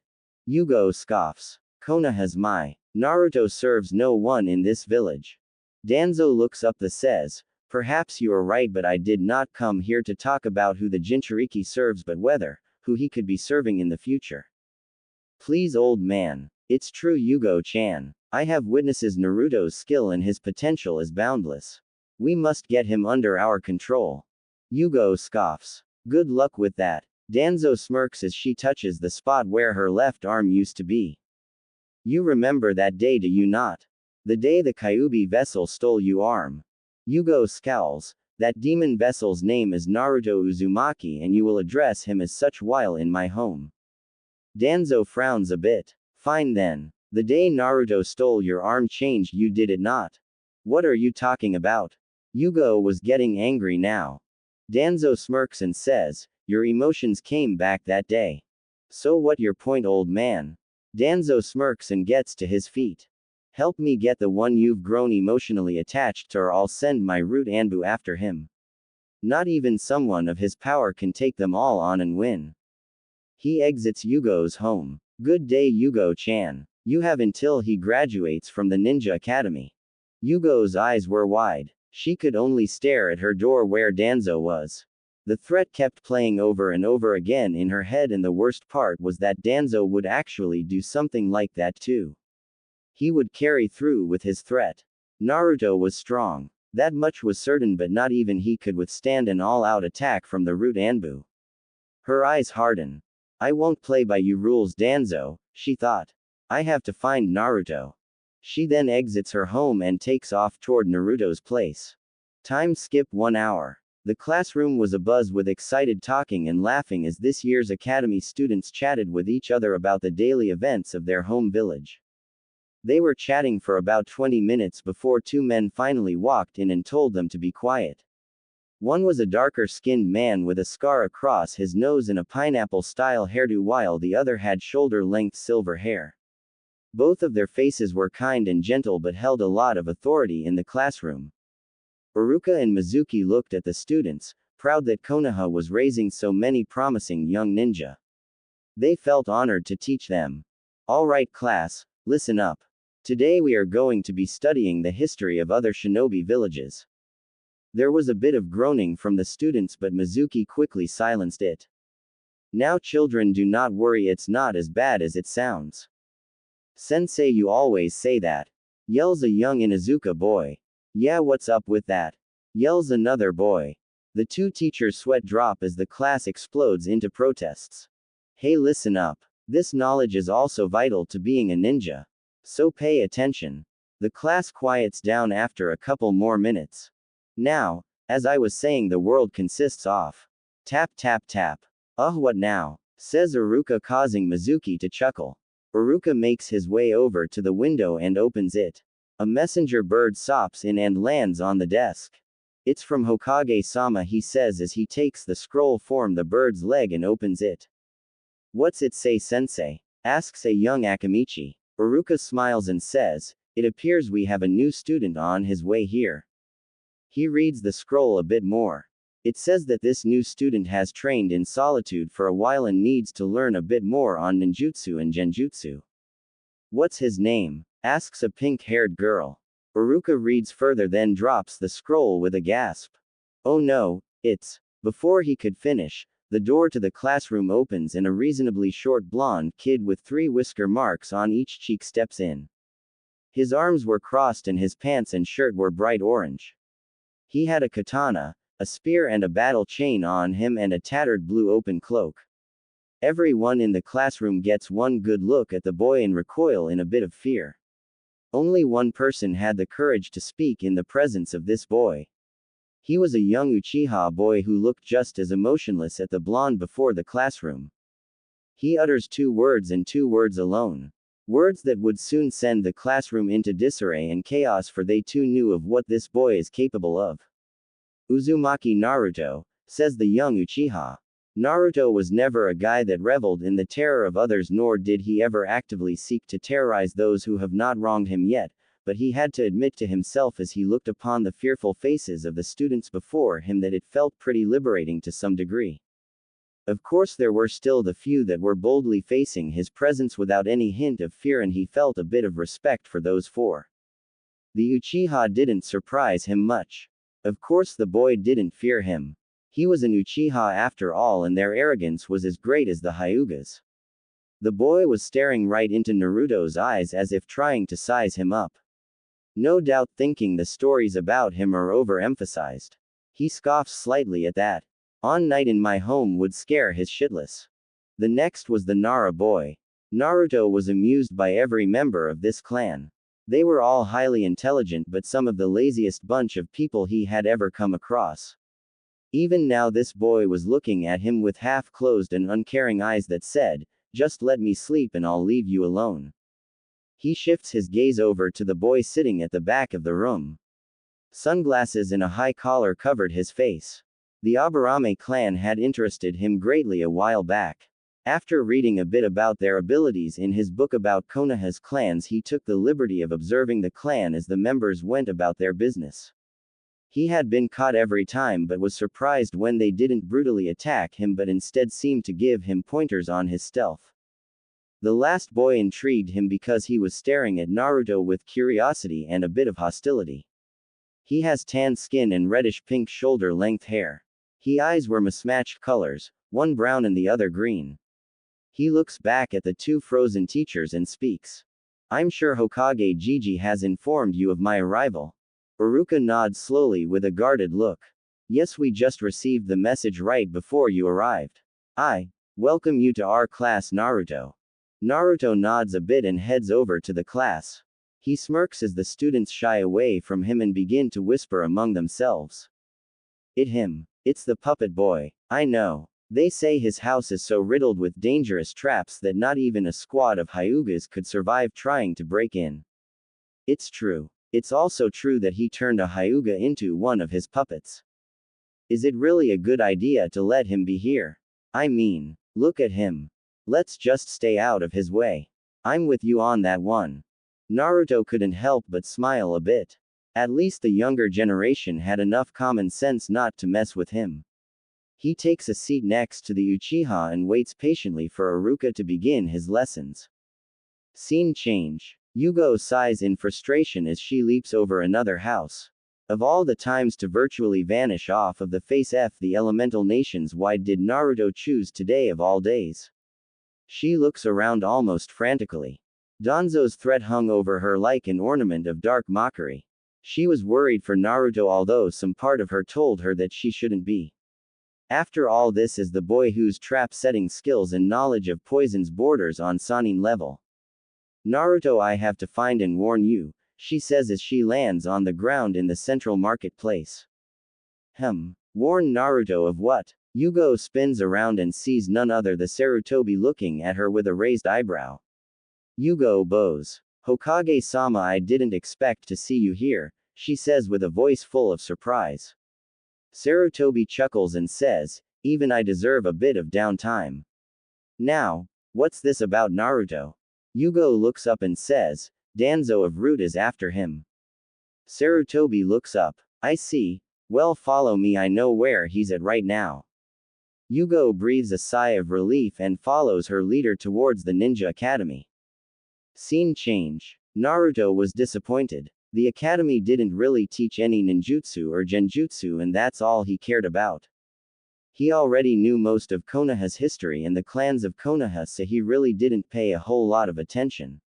A: Yugo scoffs. Konoha's my. Naruto serves no one in this village. Danzo looks up the says, perhaps you are right, but I did not come here to talk about who the Jinchuriki serves but whether, who he could be serving in the future. Please old man. It's true Yugo-chan. I have witnesses Naruto's skill and his potential is boundless. We must get him under our control. Yugo scoffs. Good luck with that. Danzo smirks as she touches the spot where her left arm used to be. You remember that day, do you not? The day the Kyuubi vessel stole your arm. Yugo scowls. That demon vessel's name is Naruto Uzumaki and you will address him as such while in my home. Danzo frowns a bit. Fine then. The day Naruto stole your arm changed, you did it not? What are you talking about? Yugo was getting angry now. Danzo smirks and says, your emotions came back that day. So what your point, old man? Danzo smirks and gets to his feet. Help me get the one you've grown emotionally attached to, or I'll send my root Anbu after him. Not even someone of his power can take them all on and win. He exits Yugo's home. Good day Yugo-chan. You have until he graduates from the ninja academy. Yugo's eyes were wide. She could only stare at her door where Danzo was. The threat kept playing over and over again in her head, and the worst part was that Danzo would actually do something like that too. He would carry through with his threat. Naruto was strong. That much was certain, but not even he could withstand an all-out attack from the root Anbu. Her eyes harden. I won't play by you rules, Danzo, she thought. I have to find Naruto. She then exits her home and takes off toward Naruto's place. Time skip 1 hour. The classroom was abuzz with excited talking and laughing as this year's academy students chatted with each other about the daily events of their home village. They were chatting for about 20 minutes before two men finally walked in and told them to be quiet. One was a darker-skinned man with a scar across his nose and a pineapple-style hairdo, while the other had shoulder-length silver hair. Both of their faces were kind and gentle but held a lot of authority in the classroom. Iruka and Mizuki looked at the students, proud that Konoha was raising so many promising young ninja. They felt honored to teach them. Alright class, listen up. Today we are going to be studying the history of other shinobi villages. There was a bit of groaning from the students, but Mizuki quickly silenced it. Now children, do not worry, it's not as bad as it sounds. Sensei, you always say that. Yells a young Inuzuka boy. Yeah, what's up with that? Yells another boy. The two teachers sweat drop as the class explodes into protests. Hey, listen up. This knowledge is also vital to being a ninja. So pay attention. The class quiets down after a couple more minutes. Now, as I was saying, the world consists of tap tap tap. What now? Says Iruka, causing Mizuki to chuckle. Iruka makes his way over to the window and opens it. A messenger bird sops in and lands on the desk. It's from Hokage-sama, he says as he takes the scroll from the bird's leg and opens it. What's it say, sensei? Asks a young Akamichi. Iruka smiles and says, it appears we have a new student on his way here. He reads the scroll a bit more. It says that this new student has trained in solitude for a while and needs to learn a bit more on ninjutsu and genjutsu. What's his name? Asks a pink-haired girl. Iruka reads further, then drops the scroll with a gasp. Oh no, it's... Before he could finish, the door to the classroom opens and a reasonably short blonde kid with 3 whisker marks on each cheek steps in. His arms were crossed and his pants and shirt were bright orange. He had a katana, a spear and a battle chain on him and a tattered blue open cloak. Everyone in the classroom gets one good look at the boy and recoil in a bit of fear. Only one person had the courage to speak in the presence of this boy. He was a young Uchiha boy who looked just as emotionless at the blonde before the classroom. He utters 2 words and 2 words alone. Words that would soon send the classroom into disarray and chaos, for they too knew of what this boy is capable of. Uzumaki Naruto, says the young Uchiha. Naruto was never a guy that reveled in the terror of others, nor did he ever actively seek to terrorize those who have not wronged him yet, but he had to admit to himself as he looked upon the fearful faces of the students before him that it felt pretty liberating to some degree. Of course, there were still the few that were boldly facing his presence without any hint of fear, and he felt a bit of respect for those four. The Uchiha didn't surprise him much. Of course, the boy didn't fear him. He was an Uchiha after all, and their arrogance was as great as the Hyugas. The boy was staring right into Naruto's eyes as if trying to size him up. No doubt thinking the stories about him are overemphasized. He scoffs slightly at that. On night in my home would scare his shitless. The next was the Nara boy. Naruto was amused by every member of this clan. They were all highly intelligent, but some of the laziest bunch of people he had ever come across. Even now this boy was looking at him with half-closed and uncaring eyes that said, "Just let me sleep and I'll leave you alone." He shifts his gaze over to the boy sitting at the back of the room. Sunglasses and a high collar covered his face. The Aburame clan had interested him greatly a while back. After reading a bit about their abilities in his book about Konoha's clans, he took the liberty of observing the clan as the members went about their business. He had been caught every time, but was surprised when they didn't brutally attack him but instead seemed to give him pointers on his stealth. The last boy intrigued him because he was staring at Naruto with curiosity and a bit of hostility. He has tan skin and reddish-pink shoulder-length hair. His eyes were mismatched colors, one brown and the other green. He looks back at the two frozen teachers and speaks. "I'm sure Hokage Gigi has informed you of my arrival." Iruka nods slowly with a guarded look. "Yes, we just received the message right before you arrived. I welcome you to our class, Naruto." Naruto nods a bit and heads over to the class. He smirks as the students shy away from him and begin to whisper among themselves. It's the puppet boy. I know. They say his house is so riddled with dangerous traps that not even a squad of Hyugas could survive trying to break in. It's true. It's also true that he turned a Hyuga into one of his puppets. Is it really a good idea to let him be here? I mean, look at him. Let's just stay out of his way. I'm with you on that one. Naruto couldn't help but smile a bit. At least the younger generation had enough common sense not to mess with him. He takes a seat next to the Uchiha and waits patiently for Iruka to begin his lessons. Scene change. Yugo sighs in frustration as she leaps over another house. Of all the times to virtually vanish off of the face of the elemental nations, why did Naruto choose today of all days? She looks around almost frantically. Danzo's threat hung over her like an ornament of dark mockery. She was worried for Naruto, although some part of her told her that she shouldn't be. After all, this is the boy whose trap-setting skills and knowledge of poisons borders on Sannin level. "Naruto, I have to find and warn you," she says as she lands on the ground in the central marketplace. Warn Naruto of what? Yugo spins around and sees none other than Sarutobi looking at her with a raised eyebrow. Yugo bows. "Hokage-sama, I didn't expect to see you here," she says with a voice full of surprise. Sarutobi chuckles and says, "Even I deserve a bit of downtime." "Now, what's this about Naruto?" Yugo looks up and says, "Danzo of Root is after him." Sarutobi looks up. "I see. Well, follow me, I know where he's at right now." Yugo breathes a sigh of relief and follows her leader towards the ninja academy. Scene change. Naruto was disappointed. The academy didn't really teach any ninjutsu or genjutsu, and that's all he cared about. He already knew most of Konoha's history and the clans of Konoha, so he really didn't pay a whole lot of attention.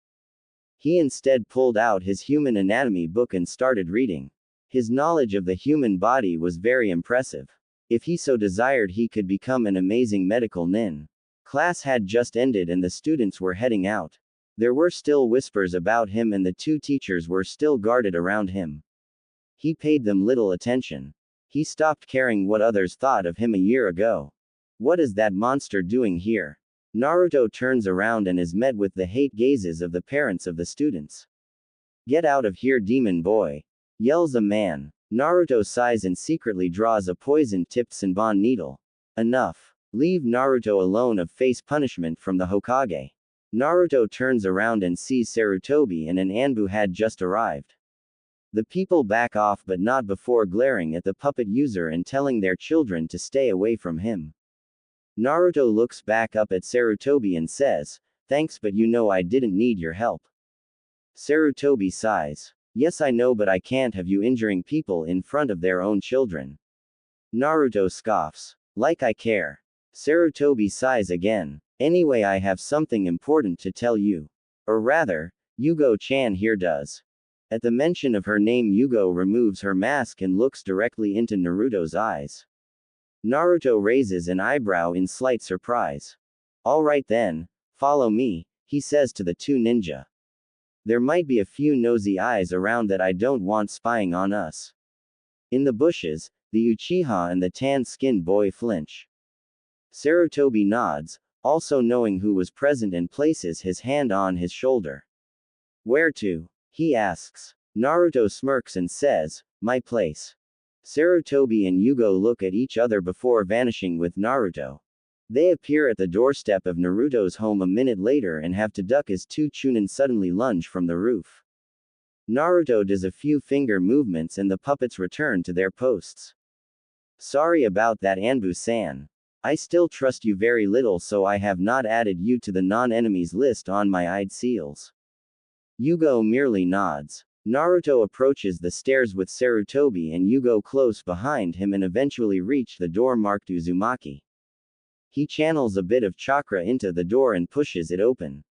A: He instead pulled out his human anatomy book and started reading. His knowledge of the human body was very impressive. If he so desired, he could become an amazing medical nin. Class had just ended and the students were heading out. There were still whispers about him and the two teachers were still guarded around him. He paid them little attention. He stopped caring what others thought of him a year ago. What is that monster doing here? Naruto turns around and is met with the hate gazes of the parents of the students. "Get out of here, demon boy!" yells a man. Naruto sighs and secretly draws a poison-tipped Senbon needle. Enough. Leave Naruto alone of face punishment from the Hokage. Naruto turns around and sees Sarutobi and an Anbu had just arrived. The people back off but not before glaring at the puppet user and telling their children to stay away from him. Naruto looks back up at Sarutobi and says, "Thanks, but you know I didn't need your help." Sarutobi sighs. "Yes, I know, but I can't have you injuring people in front of their own children." Naruto scoffs. "Like I care." Sarutobi sighs again. "Anyway, I have something important to tell you. Or rather, Yugo-chan here does." At the mention of her name, Yugo removes her mask and looks directly into Naruto's eyes. Naruto raises an eyebrow in slight surprise. "Alright then, follow me," he says to the two ninja. "There might be a few nosy eyes around that I don't want spying on us." In the bushes, the Uchiha and the tan-skinned boy flinch. Sarutobi nods, also knowing who was present, and places his hand on his shoulder. "Where to?" he asks. Naruto smirks and says, "My place." Sarutobi and Yugo look at each other before vanishing with Naruto. They appear at the doorstep of Naruto's home a minute later and have to duck as two Chunin suddenly lunge from the roof. Naruto does a few finger movements and the puppets return to their posts. "Sorry about that, Anbu-san. I still trust you very little, so I have not added you to the non-enemies list on my eyed seals." Yugo merely nods. Naruto approaches the stairs with Sarutobi and Yugo close behind him and eventually reach the door marked Uzumaki. He channels a bit of chakra into the door and pushes it open.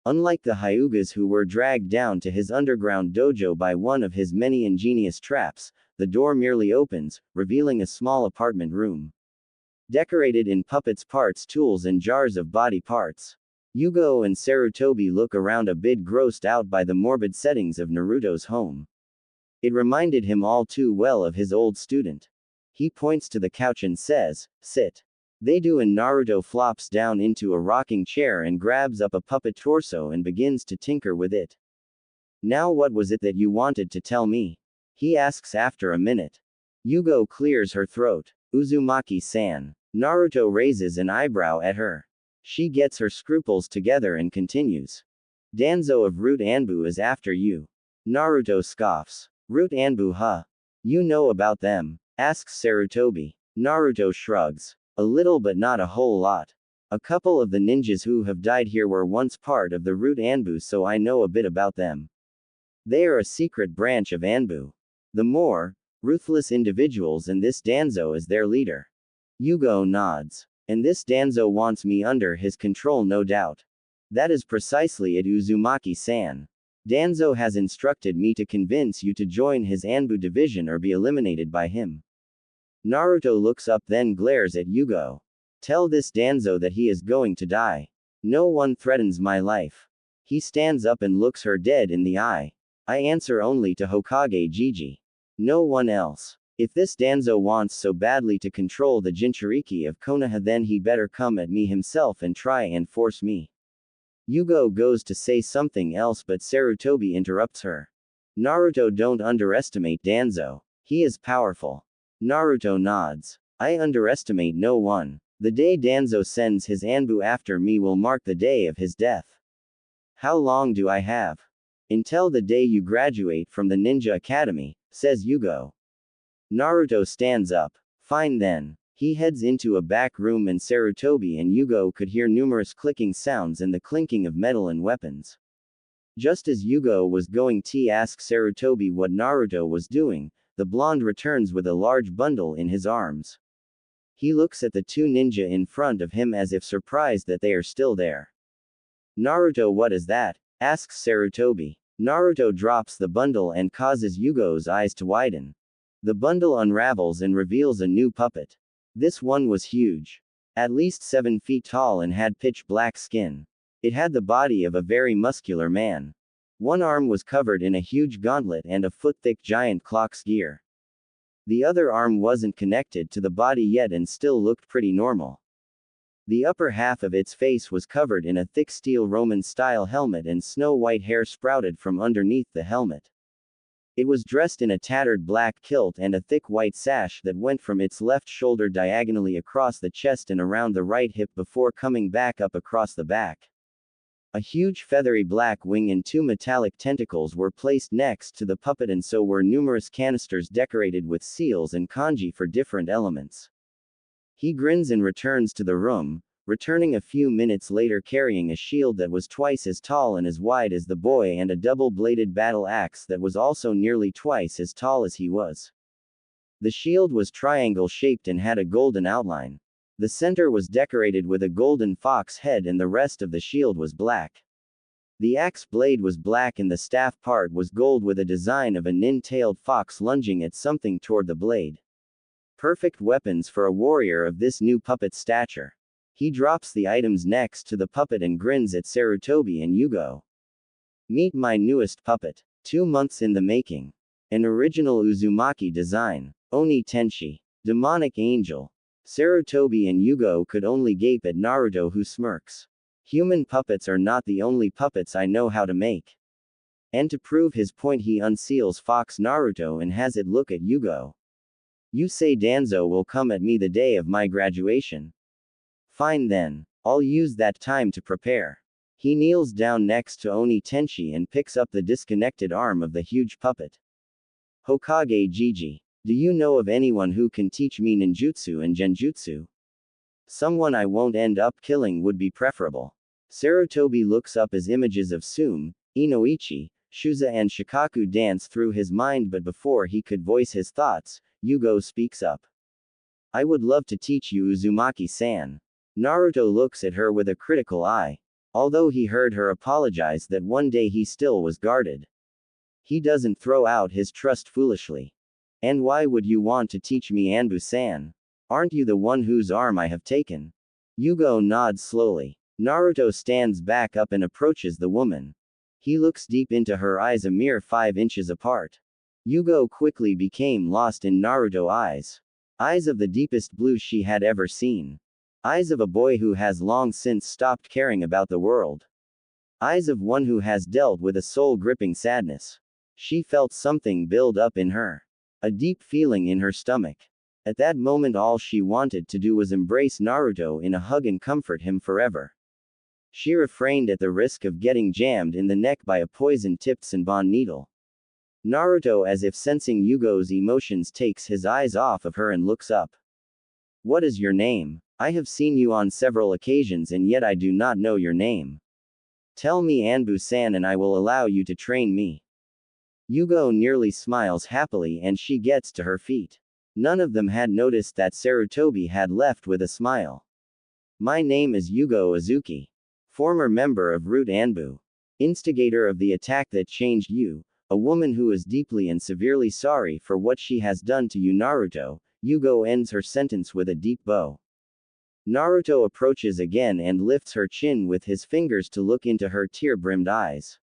A: Unlike the Hyugas who were dragged down to his underground dojo by one of his many ingenious traps, the door merely opens, revealing a small apartment room. Decorated in puppets' parts, tools, and jars of body parts. Yugo and Sarutobi look around a bit grossed out by the morbid settings of Naruto's home. It reminded him all too well of his old student. He points to the couch and says, "Sit." They do, and Naruto flops down into a rocking chair and grabs up a puppet torso and begins to tinker with it. "Now what was it that you wanted to tell me?" he asks after a minute. Yugo clears her throat. "Uzumaki-san." Naruto raises an eyebrow at her. She gets her scruples together and continues. "Danzo of Root Anbu is after you." Naruto scoffs. "Root Anbu, huh? You know about them?" asks Sarutobi. Naruto shrugs. "A little, but not a whole lot. A couple of the ninjas who have died here were once part of the Root Anbu, so I know a bit about them. They are a secret branch of Anbu. The more ruthless individuals, and this Danzo is their leader." Yugo nods. "And this Danzo wants me under his control, no doubt." "That is precisely it, Uzumaki-san. Danzo has instructed me to convince you to join his Anbu division or be eliminated by him." Naruto looks up, then glares at Yugo. "Tell this Danzo that he is going to die. No one threatens my life." He stands up and looks her dead in the eye. "I answer only to Hokage Gigi. No one else. If this Danzo wants so badly to control the Jinchuriki of Konoha, then he better come at me himself and try and force me." Yugo goes to say something else, but Sarutobi interrupts her. "Naruto, don't underestimate Danzo. He is powerful." Naruto nods. "I underestimate no one. The day Danzo sends his Anbu after me will mark the day of his death." "How long do I have?" "Until the day you graduate from the Ninja Academy," says Yugo. Naruto stands up. "Fine then." He heads into a back room, and Sarutobi and Yugo could hear numerous clicking sounds and the clinking of metal and weapons. Just as Yugo was going to ask Sarutobi what Naruto was doing, the blonde returns with a large bundle in his arms. He looks at the two ninja in front of him as if surprised that they are still there. "Naruto, what is that?" asks Sarutobi. Naruto drops the bundle and causes Yugo's eyes to widen. The bundle unravels and reveals a new puppet. This one was huge. At least 7 feet tall and had pitch black skin. It had the body of a very muscular man. One arm was covered in a huge gauntlet and a foot-thick giant clock's gear. The other arm wasn't connected to the body yet and still looked pretty normal. The upper half of its face was covered in a thick steel Roman-style helmet, and snow-white hair sprouted from underneath the helmet. It was dressed in a tattered black kilt and a thick white sash that went from its left shoulder diagonally across the chest and around the right hip before coming back up across the back. A huge feathery black wing and two metallic tentacles were placed next to the puppet, and so were numerous canisters decorated with seals and kanji for different elements. He grins and returns to the room, returning a few minutes later carrying a shield that was twice as tall and as wide as the boy and a double-bladed battle axe that was also nearly twice as tall as he was. The shield was triangle-shaped and had a golden outline. The center was decorated with a golden fox head and the rest of the shield was black. The axe blade was black and the staff part was gold with a design of a nin-tailed fox lunging at something toward the blade. Perfect weapons for a warrior of this new puppet's stature. He drops the items next to the puppet and grins at Sarutobi and Yugo. Meet my newest puppet. 2 months in the making. An original Uzumaki design. Oni Tenshi. Demonic angel. Sarutobi and Yugo could only gape at Naruto, who smirks. Human puppets are not the only puppets I know how to make. And to prove his point he unseals Fox Naruto and has it look at Yugo. You say Danzo will come at me the day of my graduation. Fine then. I'll use that time to prepare. He kneels down next to Oni Tenshi and picks up the disconnected arm of the huge puppet. Hokage Jiji. Do you know of anyone who can teach me ninjutsu and genjutsu? Someone I won't end up killing would be preferable. Sarutobi looks up as images of Sume, Inoichi, Shuza and Shikaku dance through his mind, but before he could voice his thoughts, Yugo speaks up. I would love to teach you Uzumaki-san. Naruto looks at her with a critical eye. Although he heard her apologize that one day he still was guarded. He doesn't throw out his trust foolishly. And why would you want to teach me, Anbu-san? Aren't you the one whose arm I have taken? Yugo nods slowly. Naruto stands back up and approaches the woman. He looks deep into her eyes, a mere 5 inches apart. Yugo quickly became lost in Naruto's eyes. Eyes of the deepest blue she had ever seen. Eyes of a boy who has long since stopped caring about the world. Eyes of one who has dealt with a soul-gripping sadness. She felt something build up in her. A deep feeling in her stomach. At that moment all she wanted to do was embrace Naruto in a hug and comfort him forever. She refrained at the risk of getting jammed in the neck by a poison-tipped Senbon needle. Naruto, as if sensing Yugo's emotions, takes his eyes off of her and looks up. What is your name? I have seen you on several occasions and yet I do not know your name. Tell me, Anbu-san, and I will allow you to train me. Yugo nearly smiles happily and she gets to her feet. None of them had noticed that Sarutobi had left with a smile. My name is Yugo Azuki. Former member of Root Anbu. Instigator of the attack that changed you, a woman who is deeply and severely sorry for what she has done to you, Naruto. Yugo ends her sentence with a deep bow. Naruto approaches again and lifts her chin with his fingers to look into her tear-brimmed eyes.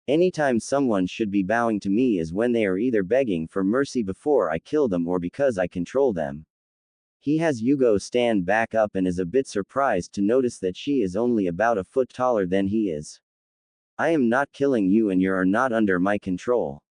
A: Anytime someone should be bowing to me is when they are either begging for mercy before I kill them or because I control them. He has Yugo stand back up and is a bit surprised to notice that she is only about a foot taller than he is. I am not killing you and you are not under my control.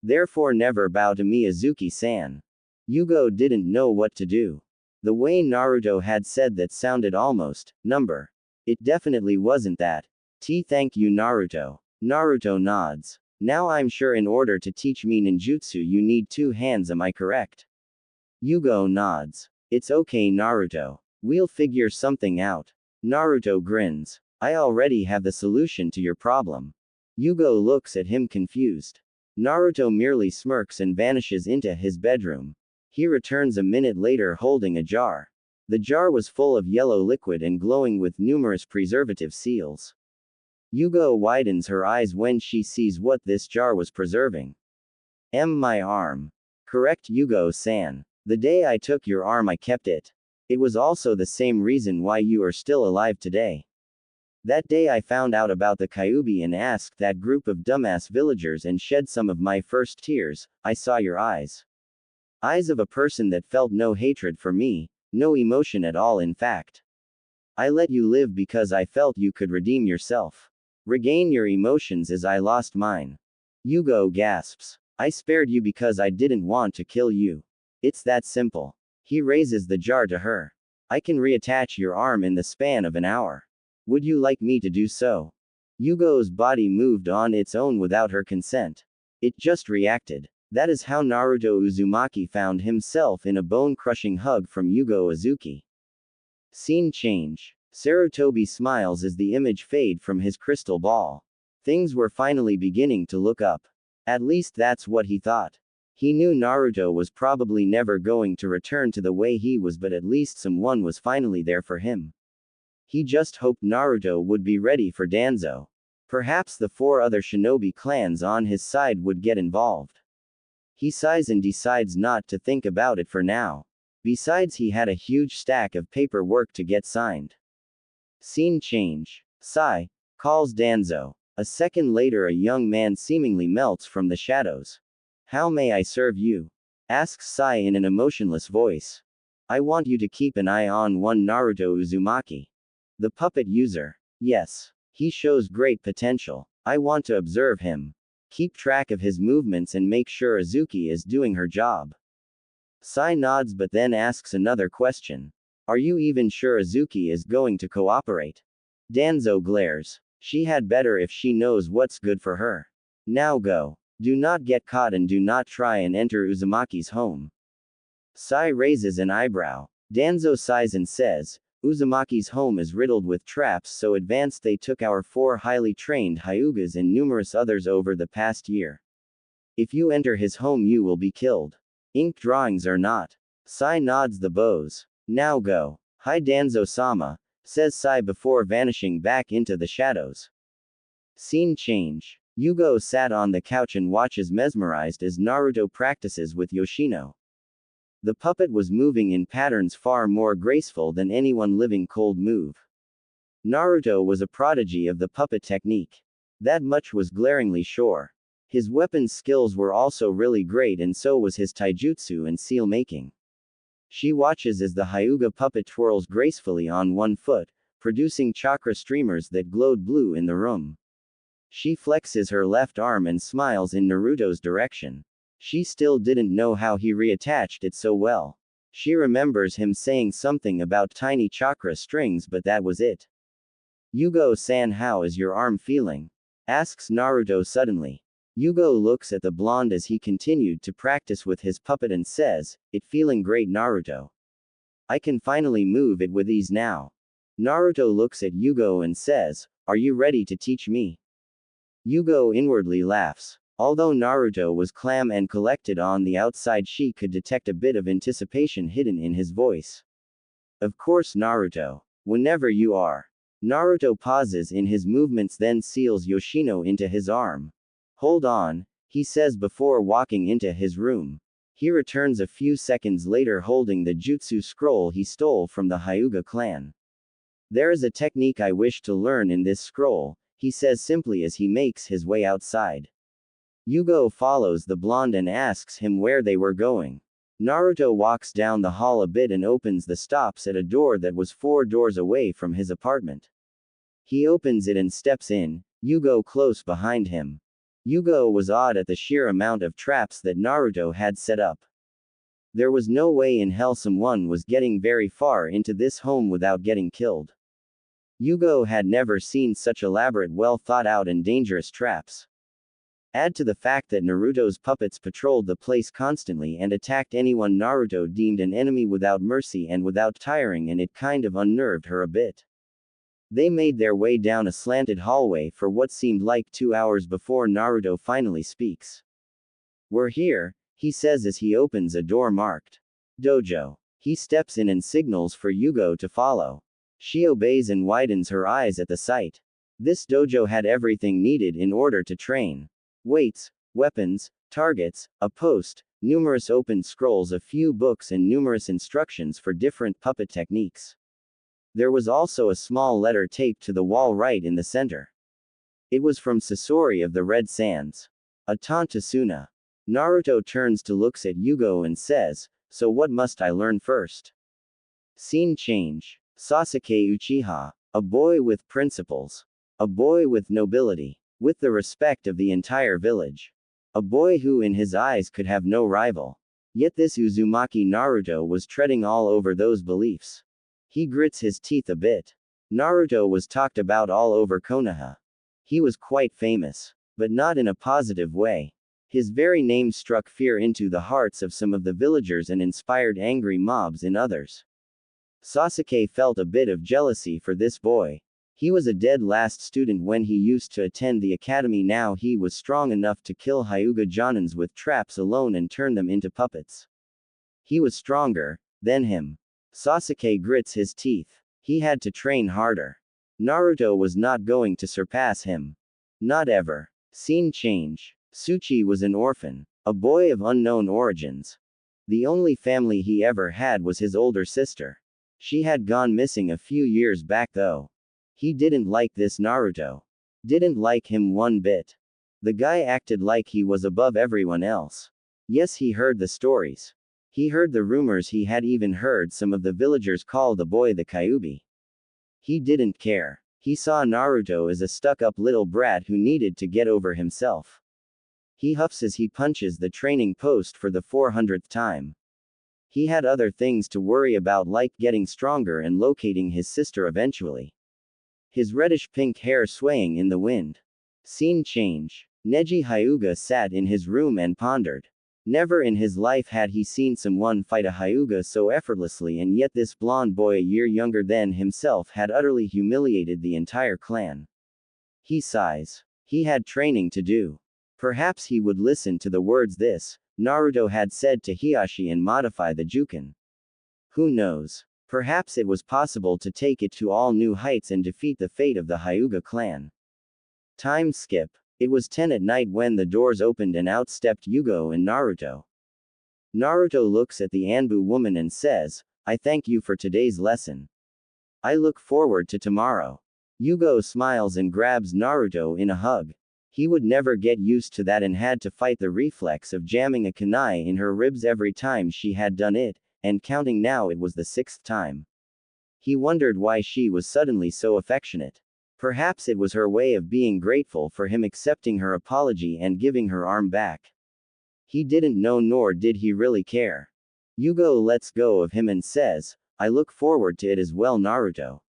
A: Therefore never bow to me, Azuki-san. Yugo didn't know what to do. The way Naruto had said that sounded almost number. It definitely wasn't that. Thank you, Naruto. Naruto nods. Now I'm sure in order to teach me ninjutsu you need 2 hands, am I correct? Yugo nods. It's okay, Naruto. We'll figure something out. Naruto grins. I already have the solution to your problem. Yugo looks at him confused. Naruto merely smirks and vanishes into his bedroom. He returns a minute later holding a jar. The jar was full of yellow liquid and glowing with numerous preservative seals. Yugo widens her eyes when she sees what this jar was preserving. My arm. Correct, Yugo-san. The day I took your arm I kept it. It was also the same reason why you are still alive today. That day I found out about the Kyuubi and asked that group of dumbass villagers and shed some of my first tears. I saw your eyes. Eyes of a person that felt no hatred for me, no emotion at all, in fact. I let you live because I felt you could redeem yourself. Regain your emotions as I lost mine. Yugo gasps. I spared you because I didn't want to kill you. It's that simple. He raises the jar to her. I can reattach your arm in the span of an hour. Would you like me to do so? Yugo's body moved on its own without her consent. It just reacted. That is how Naruto Uzumaki found himself in a bone-crushing hug from Yugo Azuki. Scene change. Sarutobi smiles as the image fade from his crystal ball. Things were finally beginning to look up. At least that's what he thought. He knew Naruto was probably never going to return to the way he was, but at least someone was finally there for him. He just hoped Naruto would be ready for Danzo. Perhaps the 4 other shinobi clans on his side would get involved. He sighs and decides not to think about it for now. Besides, he had a huge stack of paperwork to get signed. Scene change. Sai calls Danzo. A second later, a young man seemingly melts from the shadows. "How may I serve you?" asks Sai in an emotionless voice. "I want you to keep an eye on one Naruto Uzumaki. The puppet user. Yes. He shows great potential. I want to observe him. Keep track of his movements and make sure Azuki is doing her job." Sai nods but then asks another question. "Are you even sure Azuki is going to cooperate?" Danzo glares. "She had better if she knows what's good for her. Now go. Do not get caught and do not try and enter Uzumaki's home." Sai raises an eyebrow. Danzo sighs and says, "Uzumaki's home is riddled with traps so advanced they took our 4 highly trained Hyugas and numerous others over the past year. If you enter his home you will be killed. Ink drawings or not." Sai nods the bows. "Now go." "Hi Danzo-sama," says Sai before vanishing back into the shadows. Scene change. Yugo sat on the couch and watches mesmerized as Naruto practices with Yoshino. The puppet was moving in patterns far more graceful than anyone living could move. Naruto was a prodigy of the puppet technique. That much was glaringly sure. His weapons skills were also really great, and so was his taijutsu and seal making. She watches as the Hyuga puppet twirls gracefully on one foot, producing chakra streamers that glowed blue in the room. She flexes her left arm and smiles in Naruto's direction. She still didn't know how he reattached it so well. She remembers him saying something about tiny chakra strings, but that was it. "Yugo-san, how is your arm feeling?" asks Naruto suddenly. Yugo looks at the blonde as he continued to practice with his puppet and says, "It feeling great, Naruto. I can finally move it with ease now." Naruto looks at Yugo and says, "Are you ready to teach me?" Yugo inwardly laughs. Although Naruto was calm and collected on the outside, she could detect a bit of anticipation hidden in his voice. "Of course, Naruto. Whenever you are." Naruto pauses in his movements, then seals Yoshino into his arm. "Hold on," he says before walking into his room. He returns a few seconds later holding the jutsu scroll he stole from the Hyuga clan. "There is a technique I wish to learn in this scroll," he says simply as he makes his way outside. Yugo follows the blonde and asks him where they were going. Naruto walks down the hall a bit and opens the stops at a door that was 4 doors away from his apartment. He opens it and steps in, Yugo close behind him. Yugo was awed at the sheer amount of traps that Naruto had set up. There was no way in hell someone was getting very far into this home without getting killed. Yugo had never seen such elaborate, well thought out and dangerous traps. Add to the fact that Naruto's puppets patrolled the place constantly and attacked anyone Naruto deemed an enemy without mercy and without tiring, and it kind of unnerved her a bit. They made their way down a slanted hallway for what seemed like 2 hours before Naruto finally speaks. "We're here," he says as he opens a door marked Dojo. He steps in and signals for Yugo to follow. She obeys and widens her eyes at the sight. This dojo had everything needed in order to train. Weights, weapons, targets, a post, numerous open scrolls, a few books, and numerous instructions for different puppet techniques. There was also a small letter taped to the wall right in the center. It was from Sasori of the Red Sands. A taunt to Suna. Naruto turns to looks at Yugo and says, "So what must I learn first?" Scene change. Sasuke Uchiha. A boy with principles. A boy with nobility. With the respect of the entire village. A boy who in his eyes could have no rival. Yet this Uzumaki Naruto was treading all over those beliefs. He grits his teeth a bit. Naruto was talked about all over Konoha. He was quite famous. But not in a positive way. His very name struck fear into the hearts of some of the villagers and inspired angry mobs in others. Sasuke felt a bit of jealousy for this boy. He was a dead last student when he used to attend the academy. Now he was strong enough to kill Hyuga Jonins with traps alone and turn them into puppets. He was stronger than him. Sasuke grits his teeth. He had to train harder. Naruto was not going to surpass him. Not ever. Scene change. Tsuchi was an orphan, a boy of unknown origins. The only family he ever had was his older sister. She had gone missing a few years back though. He didn't like this Naruto. Didn't like him one bit. The guy acted like he was above everyone else. Yes, he heard the stories. He heard the rumors. He had even heard some of the villagers call the boy the Kyuubi. He didn't care. He saw Naruto as a stuck-up little brat who needed to get over himself. He huffs as he punches the training post for the 400th time. He had other things to worry about, like getting stronger and locating his sister eventually. His reddish-pink hair swaying in the wind. Scene change. Neji Hyuga sat in his room and pondered. Never in his life had he seen someone fight a Hyuga so effortlessly, and yet this blonde boy a year younger than himself had utterly humiliated the entire clan. He sighs. He had training to do. Perhaps he would listen to the words this Naruto had said to Hiashi and modify the Juken. Who knows? Perhaps it was possible to take it to all new heights and defeat the fate of the Hyuga clan. Time skip. It was 10 at night when the doors opened and out stepped Yugo and Naruto. Naruto looks at the Anbu woman and says, "I thank you for today's lesson. I look forward to tomorrow." Yugo smiles and grabs Naruto in a hug. He would never get used to that and had to fight the reflex of jamming a kunai in her ribs every time she had done it, and counting now it was the 6th time. He wondered why she was suddenly so affectionate. Perhaps it was her way of being grateful for him accepting her apology and giving her arm back. He didn't know, nor did he really care. Yugo lets go of him and says, "I look forward to it as well, Naruto.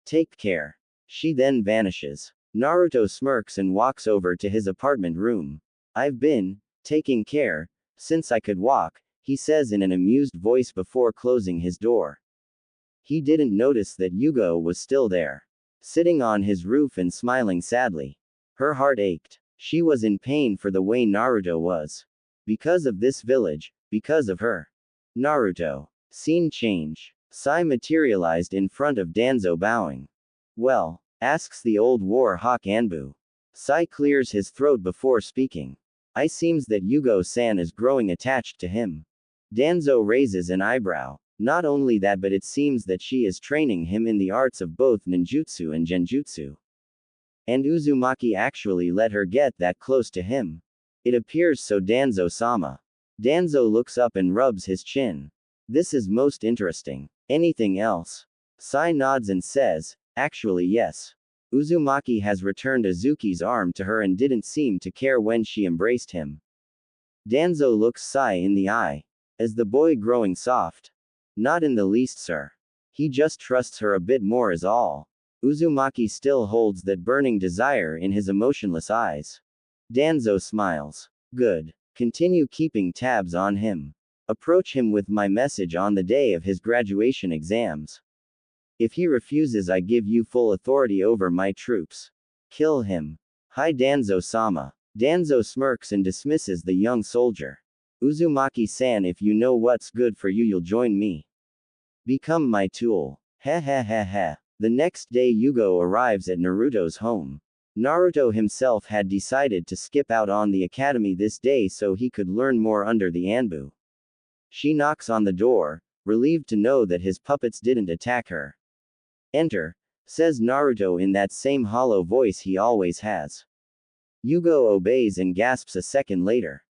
A: Take care." She then vanishes. Naruto smirks and walks over to his apartment room. "I've been taking care since I could walk," he says in an amused voice before closing his door. He didn't notice that Yugo was still there, sitting on his roof and smiling sadly. Her heart ached. She was in pain for the way Naruto was. Because of this village, because of her. Naruto. Scene change. Sai materialized in front of Danzo bowing. "Well?" asks the old war hawk Anbu. Sai clears his throat before speaking. "I seems that Yugo-san is growing attached to him." Danzo raises an eyebrow. "Not only that, but it seems that she is training him in the arts of both ninjutsu and genjutsu. And Uzumaki actually let her get that close to him. It appears so, Danzo-sama." Danzo looks up and rubs his chin. "This is most interesting. Anything else?" Sai nods and says, "Actually yes. Uzumaki has returned Azuki's arm to her and didn't seem to care when she embraced him." Danzo looks Sai in the eye. "Is the boy growing soft?" "Not in the least, sir. He just trusts her a bit more is all." Uzumaki still holds that burning desire in his emotionless eyes. Danzo smiles. "Good. Continue keeping tabs on him. Approach him with my message on the day of his graduation exams. If he refuses, I give you full authority over my troops. Kill him." "Hi Danzo-sama." Danzo smirks and dismisses the young soldier. "Uzumaki-san, if you know what's good for you, you'll join me. Become my tool." Heh heh heh heh. The next day Yugo arrives at Naruto's home. Naruto himself had decided to skip out on the academy this day so he could learn more under the Anbu. She knocks on the door, relieved to know that his puppets didn't attack her. "Enter," says Naruto in that same hollow voice he always has. Yugo obeys and gasps a second later.